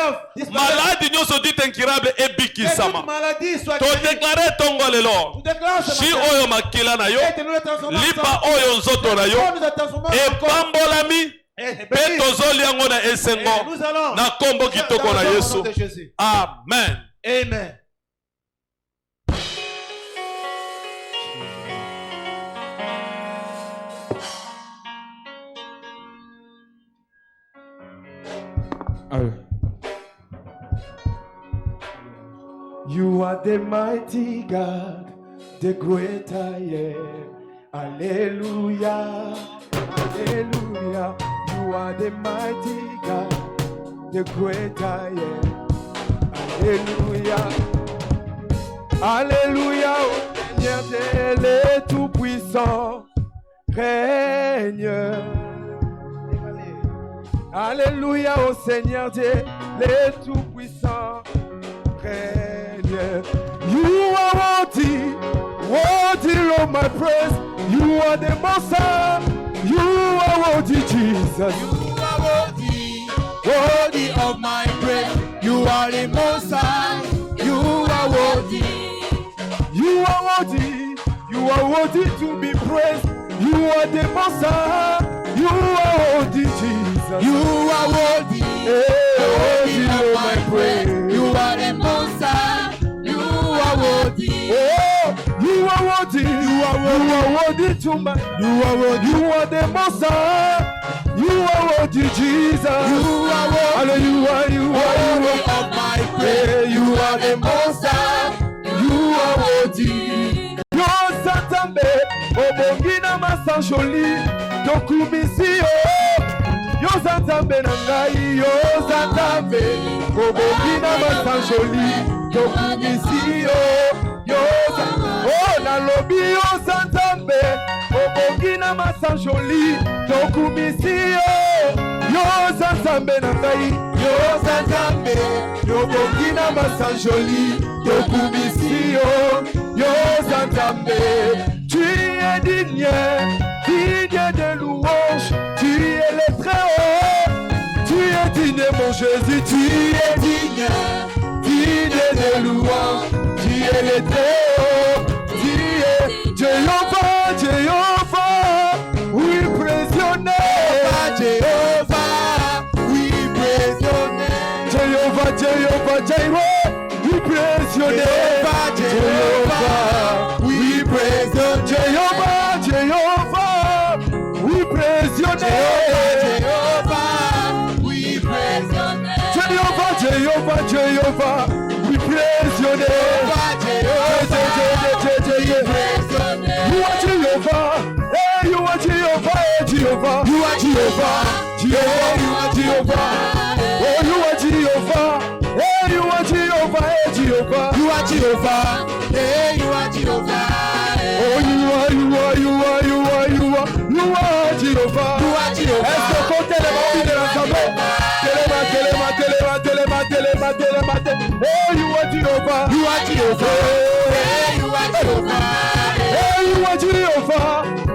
Maladie nyonso dit incurable ebikisama. Maladie soit to déclarer tongo lelo. Si oyo makila na yo. Lipa oyo nzoto na yo. Et pambolami pe tozoli yango na esengo na kombo kitoko na Yesu. Amen. Amen. You are the mighty God, the great I am. Hallelujah, hallelujah. You are the mighty God, the great I am. Hallelujah, hallelujah. Oh Seigneur, le tout-puissant règne. Alléluia, oh Seigneur Dieu, le tout-puissant règne. You are worthy, worthy of my praise. You are the Messiah. You are worthy, Jesus. You are worthy, worthy of my praise. You are the Messiah. You are worthy. You are worthy. You are worthy to be praised. You are the Messiah. You are worthy, Jesus. You are worthy, worthy of my praise. You are the Messiah. You are worthy. Oh, you are worthy. You are worthy to my. You are worthy. You are the Messiah. You are worthy, Jesus. You are worthy. Hallelujah. You are worthy of my praise. You are the Messiah. You are worthy. Yo Satambe, obongina masanjoli, dokumisio. Yo Satambe nangai, yo Satambe, obongina masanjoli, dokumisio. Yo oh na lobi yo Satambe, obongina masanjoli, dokumisio. Yo Satambe nangai, yo Satambe, obongina masanjoli, dokumisio. Yo Satambe, tu es digne, digne de louange, tu es le très haut, tu es digne mon Jésus, tu es digne, digne de louange, tu es le très haut, tu es Jéhovah, Jéhovah, oui pressionné, Jéhovah, oui pressionné, Jéhovah, Jéhovah, Jéhovah, oui pressionné, Jéhovah, oui pressionné, Jéhovah, Jéhovah, oui pressionné, Jéhovah, Jehovah, we praise your name. You are Jehovah, hey, you are Jehovah, Jehovah. You are Jehovah, Jehovah, you are Jehovah. Oh, you are Jehovah, hey, you are Jehovah, hey, Jehovah. You are Jehovah, hey, you are Jehovah. Oh, you are Jehovah. You are Jehovah. Est-ce qu'on t'élève de l'ensemble? Oh, you are Jehovah. You are Jehovah. Hey, you are Jehovah. Hey, you are Jehovah.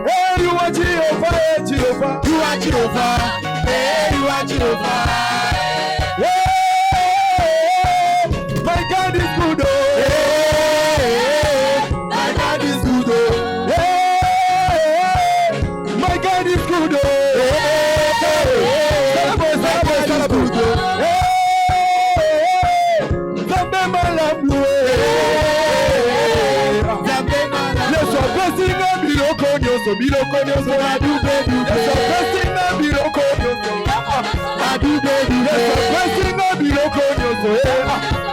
Hey, you are Jehovah. Hey, Jehovah. You are Jehovah. Hey, you are Jehovah. Hey, my God is good. Hey, my God is good. Hey, my God is good. Biloko na dube dube. Blessing na biloko nyoso. Na dube dube. Blessing na biloko nyoso.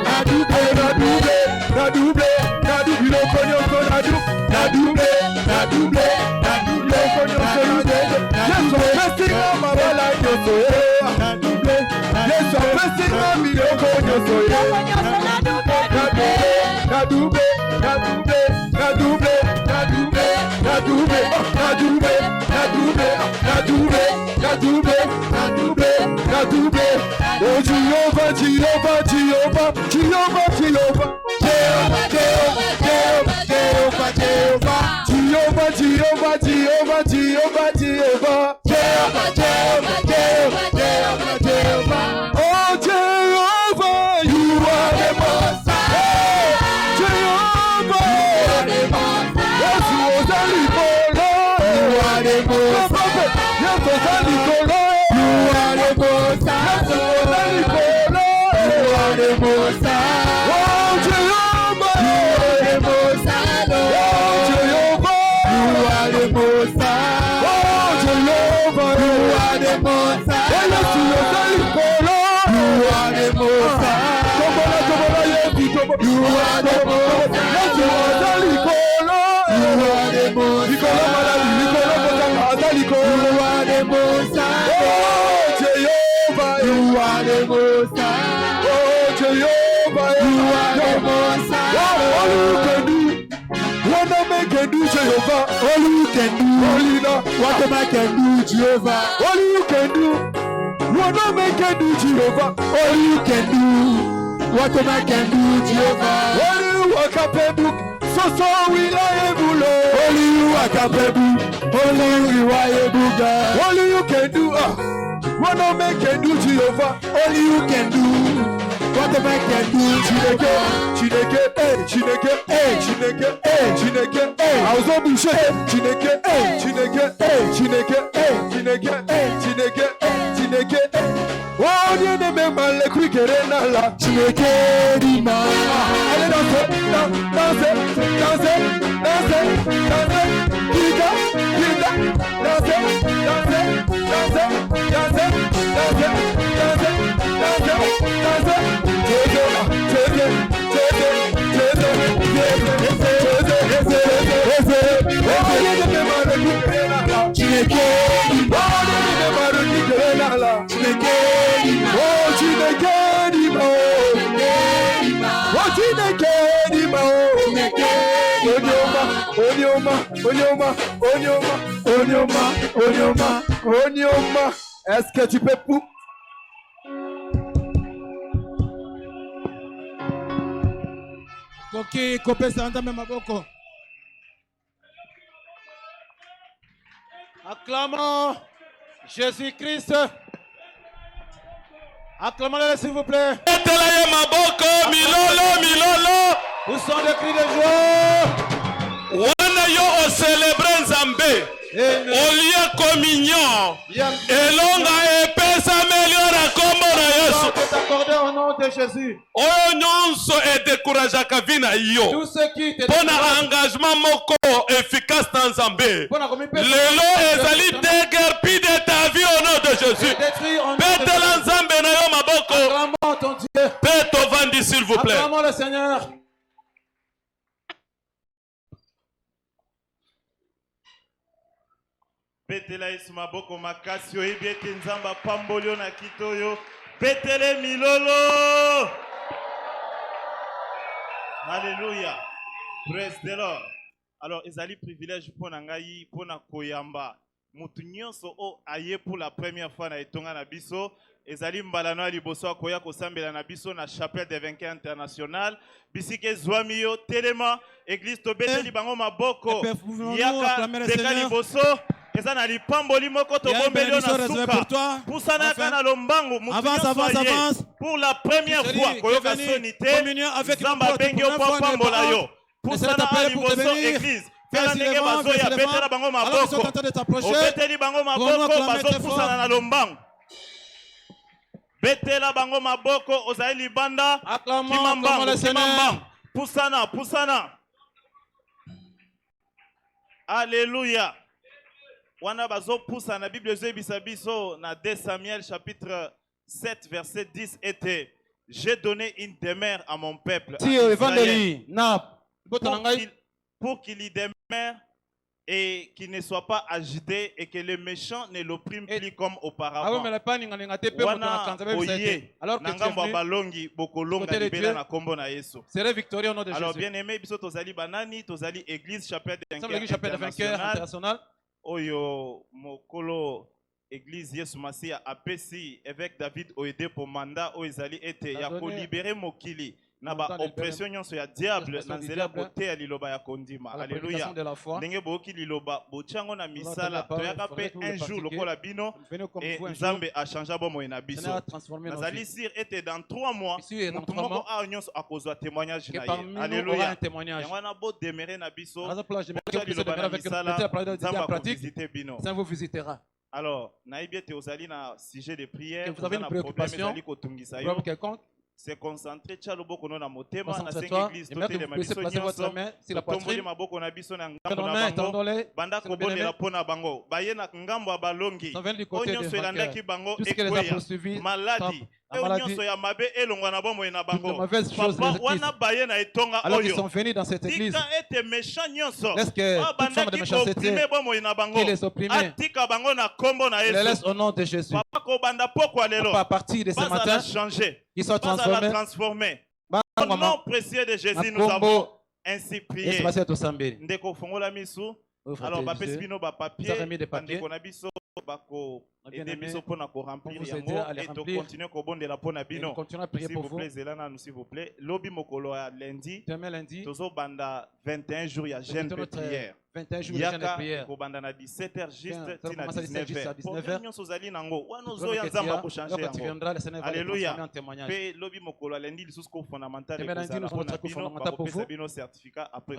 Na dube na dube na dube na dube biloko nyoso na dube na dube na dube na dube biloko nyoso na dube. Yes, blessing na mabala nyoso. Na dube. Yes, blessing na biloko nyoso. Na dube na dube na dube na dube na dube. Nadube, Nadube, Nadube, Nadube, Nadube, Nadube, Nadube. Oh Jehovah, Jehovah, Jehovah, Jehovah, Jehovah, Jehovah, Jehovah, Jehovah, Jehovah, Jehovah, Jehovah, Jehovah, Jehovah, Jehovah, Jehovah, Jehovah, Jehovah, Jehovah. Oh Jehovah, you are the Most High. Jehovah, you are the Most High. Yes, you are the Most High. Yes, you are the Most High. You are the Most High. You are the Most High. Oh Jehovah, you are the Most High. Oh Jehovah, you are the Most High. Oh Jehovah, you are the Most High. Oh yes, you are the Most High. You are the Most High. Yes, you are the Most High. You are the Most High. You are the Most High. Oh Jehovah, you are the Most High. Oh Jehovah, you are the Most High. All you can do, what no man can do, Jehovah. All you can do, what no man can do, Jehovah. All you can do, what no man can do, Jehovah. All you can do, what no man can do, Jehovah. All you walk up a book. So will I able. Only you are capable. Only you are able, God. Only you can do. What no man can do, Jehovah. Only you can do. What the man can do, Chineke, Chineke, Chineke, Chineke, Chineke, I was on the shit, Chineke, Chineke, Chineke, Chineke, Chineke, Chineke. Oh, you remember the quick renala, Chineke, Dima. Allez, dansez, dansez, dansez, dansez, dansez, Pita, Pita, dansez, dansez, dansez, dansez, dansez, dansez, dansez, dansez. Onyoma, est-ce que tu peux pour Koki kopesa ndame maboko. Acclamons Jésus-Christ. Acclamons-le s'il vous plaît. Où sont les cris de joie? Wana yo o célébrer Nzambe. Olia communion. Elonga epesa meliora kombo na Yesu. T'accorder au nom de Jésus. Oyo nyonso e découragea kavina yo. Tout ce qui te Pona engagement moko efficace dans Nzambe. Lelo ezali déguerpi de ta vie au nom de Jésus. Petela Nzambe na yo maboko. Acclamons ton Dieu. Peto Bovandi, s'il vous plaît. Acclamons le Seigneur. Betela Yesu maboko makasi oyebi ete nzamba pambolio na kitoyo. Betele milolo. Alléluia. Praise the Lord. Alors, ezali privilège pour nangai pour na koyamba. Mutu nyonso o aye pour la première fois na etonga na biso. Ezali mbalano ya liboso akoya kosambela na biso na chapelle des vainqueurs international. Bisike zwami yo telema église tobeteli bango maboko. Yaka beka liboso. Ezana lipamboli moko tobombeli yo na suka. Pusana kana lombangu mutu nyonso pour la première fois koyoka sonité. Zamba bengi yo pambola yo. Pusana liboso église. Ndenge bazoya betela bango maboko. Obeteli bango maboko bazo pusana na lombangu. Betela bango maboko ozali libanda. Kimambangu. Pusana, pusana. Alléluia. Wana bazo pusana na Bible ezebisa biso na 2 Samuel chapitre 7 verset 10 était j'ai donné une demeure à mon peuple pour qu'il y demeure et qu'il ne soit pas agité et que les méchants ne l'oppriment plus comme auparavant. Wana oye nangamba balongi bokolonga libela na kombo na Yesu. Alors bien aimé biso tozali banani tozali église chapelle des vainqueurs international. Oyo mokolo église Yesu Masia apesi évêque David Oede pour mandat o ezali ete ya ko libérer mokili na ba oppression nyonso ya diable na nzela bote ya liloba ya kondima. Alléluia. Ndenge boki liloba bochango na misala toyaka pe un jour lokola bino et Nzambe a changé bomo na biso. Nazali sir ete dans 3 mois moko a nyonso akozwa témoignage na ye. Alléluia. Yangwana bo demeurer na biso. Ça vous visitera. Alors, naïbi ete ozali na sujet de prière, vous avez une préoccupation, problème quelconque, c'est concentré tchalobo kono na motema na 5 églises toutes les mabiso nyonso sur la poitrine maboko na biso na ngambo na bango banda ko bonela pona bango baye na ngambo ya balongi nyonso elandaki bango ekweya maladi nyonso ya mabe elongwa na bomo na bango papa wana baye na etonga oyo ils sont venus dans cette église tika ete méchant nyonso banda ki opprimer bomo na bango atika bango na kombo na Yesu laisse au nom de Jésus papa ko banda pokwa lelo à partir de ce matin changer ils sont transformés. Au nom précieux de Jésus, nous avons ainsi prié. Ndeko fongola misu. Alors, bapesi bino ba papier. Ndeko na biso bako aider biso pona ko remplir yango et to continuer ko bondela pona bino. S'il vous plaît, zelana nous s'il vous plaît. Lobi mokolo ya lundi. Tozo banda 21 jours ya jeûne de prière. 21 jours de jeûne de prière. Ko banda na 17h juste tina 19h. Nyonso zali nango. Wana zo ya nzamba ko changer yango. Alléluia. Pe lobi mokolo lundi lisusu ko fondamental pour vous. Bino certificat après.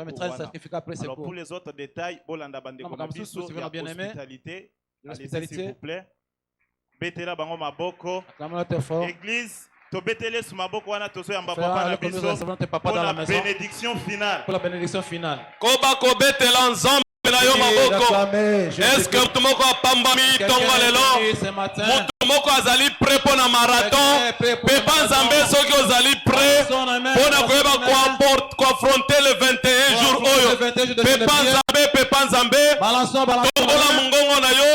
Alors pour les autres détails, bolanda bande ko na biso hospitalité. Allez-y s'il vous plaît. Betela bango maboko. Église, to betele su maboko wana tozo yamba papa na biso. Pour la bénédiction finale. Pour la bénédiction finale. Koba ko betela nzambe na yo maboko. Est-ce que tout moko pambami tonga lelo? Mutu moko azali prêt pour na marathon. Pepa nzambe soki ozali prêt pour na koyeba ko affronter le 21 jours oyo. Pepa nzambe. Tombola mungongo na yo.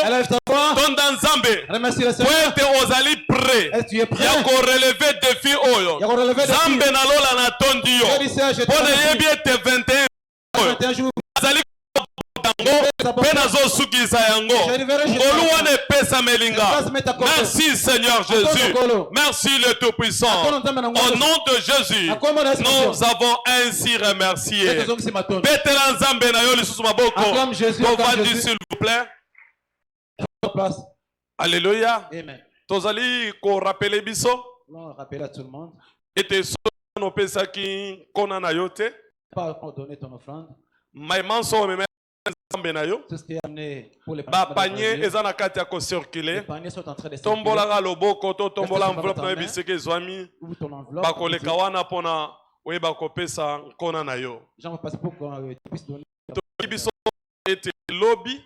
Tonda nzambe. Poete ozali prêt. Ya ko relever défi oyo. Nzambe na lola na tondi yo. Pona yebi ete 21 jours. Azali merci Seigneur Jésus. Merci le Tout-Puissant. Au nom de Jésus, nous avons ainsi remercié. S'il vous plaît. Alléluia. Tozali ko rappeler biso. Rappeler à tout le monde. Et te so no pesa ki kona na yote. Pas donner ton offrande. Maïman so me tout ce qui est amené pour les paniers ezana kati ya ko circuler tombola loboko to tombola enveloppe na biseke zwami ba koleka wana pona oyeba kopesa nkona na yo biso ete lobby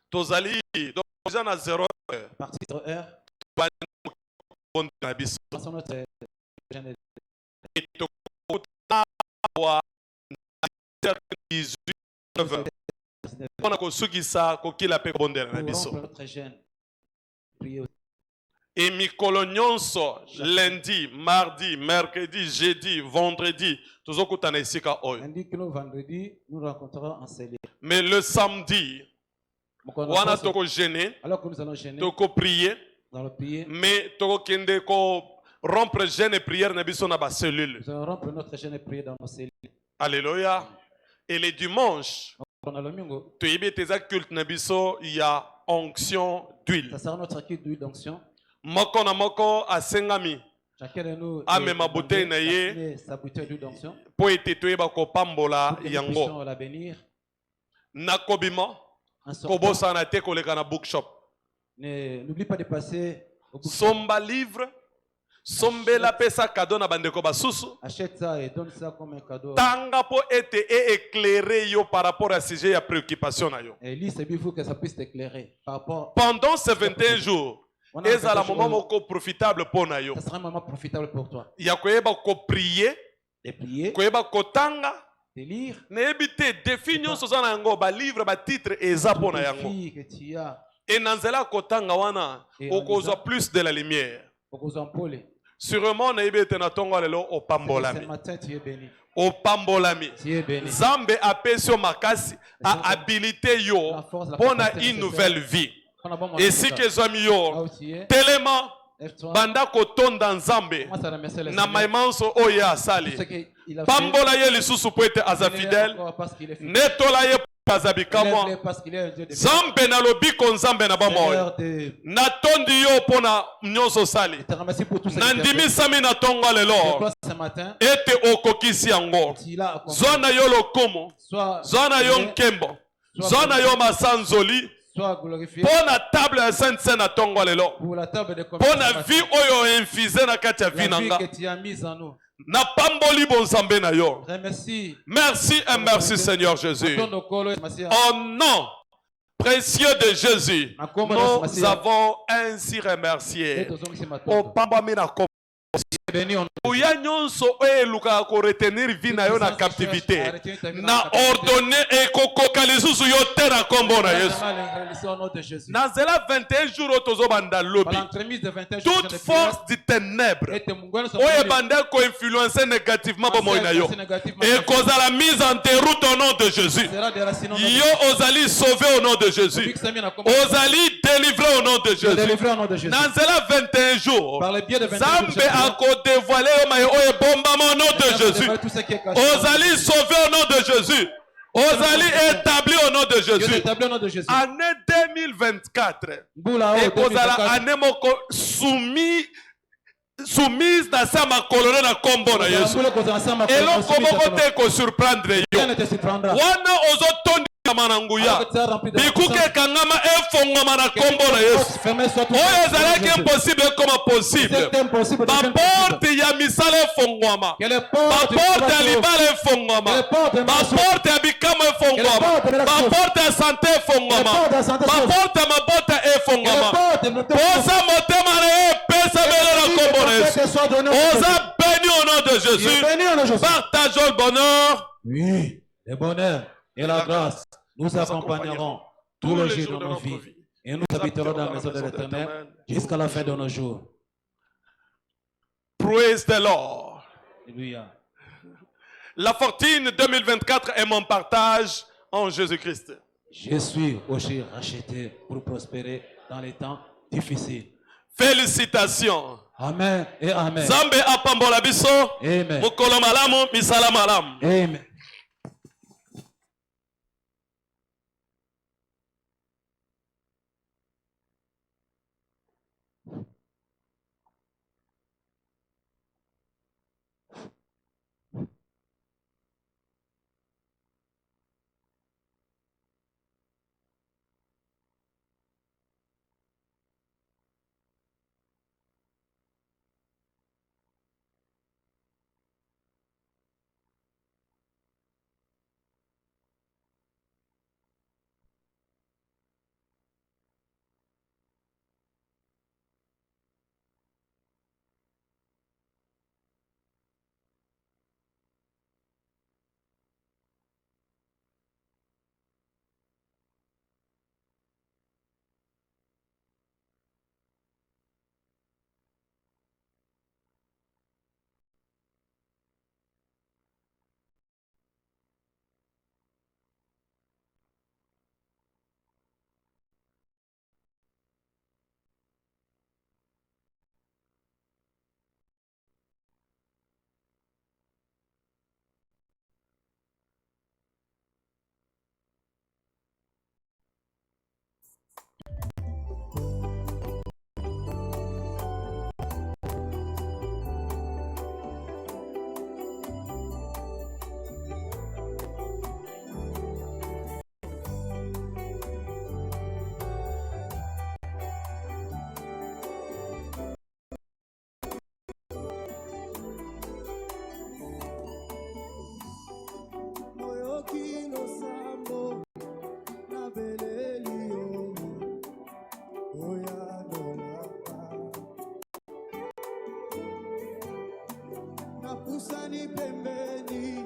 tozali donc déjà na 0 heure partir 0 heure Et tu et mikolo nyonso lundi, mardi, mercredi, jeudi, vendredi, tozokutana esika oyo. Nous rencontrerons en cellule. Mais le samedi, wana toko gêner, toko prier, mais toko kende ko rompre jeûne et prière na biso na ba cellule. Nous allons rompre notre jeûne et prier dans nos cellules. Alléluia. Et les dimanches, tu y tes culte na biso, il y a onction d'huile. Ça sera notre culte d'huile d'onction. Moko na moko asengami. Chacun de nous amema bouteille na ye sa bouteille d'huile d'onction. Po ete toyeba ko pambola Nous yango. puissions la bénir. Na kobima kobosa na te koleka na bookshop. N'oublie pas de passer au bookshop. Somba livre, sombela pesa cadeau na bandeko basusu. Achète ça et donne ça comme un cadeau. Tanga po ete éclairer yo par rapport à sujet ya préoccupation na yo. Et lis, c'est bien, il faut que ça puisse t'éclairer par rapport. Pendant ces 21 jours, et à la moment moko profitable pour na yo. Ça sera un moment profitable pour toi. Ya koyeba ko prier, de prier, koyeba ko tanga, de lire. Na ebite définir so za yango ba livre ba titre eza pour na yango. Et nanzela ko tanga wana okozwa plus de la lumière. Sûrement na ebite na tongo lelo o pambolami. Ce matin tu es béni. O pambolami. Zambe apesio makasi a habilité yo pour une nouvelle vie. Et si que zami yo telema banda kotonda nzambe na maimanso oya asali pambola ye lisusu po ete aza fidèle netola ye azabi kamwa nzambe na lobiko nzambe na bamoyo natondi yo mpona nyonso osali nandimisami na tongo lelo ete okokisi yango zwa na yo lokomo zwa na yo nkembo zwa na yo masanzoli pour la table ya sainte sainte na tongo lelo pour la vie oyo infusé na kati ya vie nanga na pamboli bonzambe na yo. Merci et merci Seigneur Jésus. Au nom précieux de Jésus, nous avons ainsi remercié. Au pambami na Oya nyonso eluka ko retenir vie na yo na captivité na ordonné et kokoka lisusu yo te na kombo na Yesu na zela 21 jours otozo banda lobi toute force du ténèbre oye banda ko influencer négativement bomoy na yo et cause la mise en déroute au nom de Jésus yo ozali sauvé au nom de Jésus ozali délivré au nom de Jésus na zela 21 jours Zambe a dévoilé au nom de Jésus. Ozali sauvé au nom de Jésus. Ozali établi au nom de Jésus. Année 2024. Et Ozala année moko soumise dans sa makolone na kombo na Yesu. Et l'on comment te ko surprendre yo. Wana ozotondi mananguya bikuke kangama efongoma na kombo na Yesu oyo ezalaki impossible comme possible baporte ya misala efongwama baporte ya libala efongwama baporte ya bikamo efongwama baporte ya sante efongwama baporte ya mabota efongwama posa motema na ye epesamele na kombo na Yesu oza béni au nom de Jésus. Partageons le bonheur. Oui, le bonheur et la grâce nous accompagneront tous les jours de nos vies et nous habiterons dans la maison de l'Éternel jusqu'à la fin de nos jours. Praise the Lord. Alléluia. La fortune 2024 est mon partage en Jésus-Christ. Je suis aussi racheté pour prospérer dans les temps difficiles. Félicitations. Amen et amen. Zambe apambola biso. Amen. Mukolo malamu, misala malamu. Amen. usani pembeni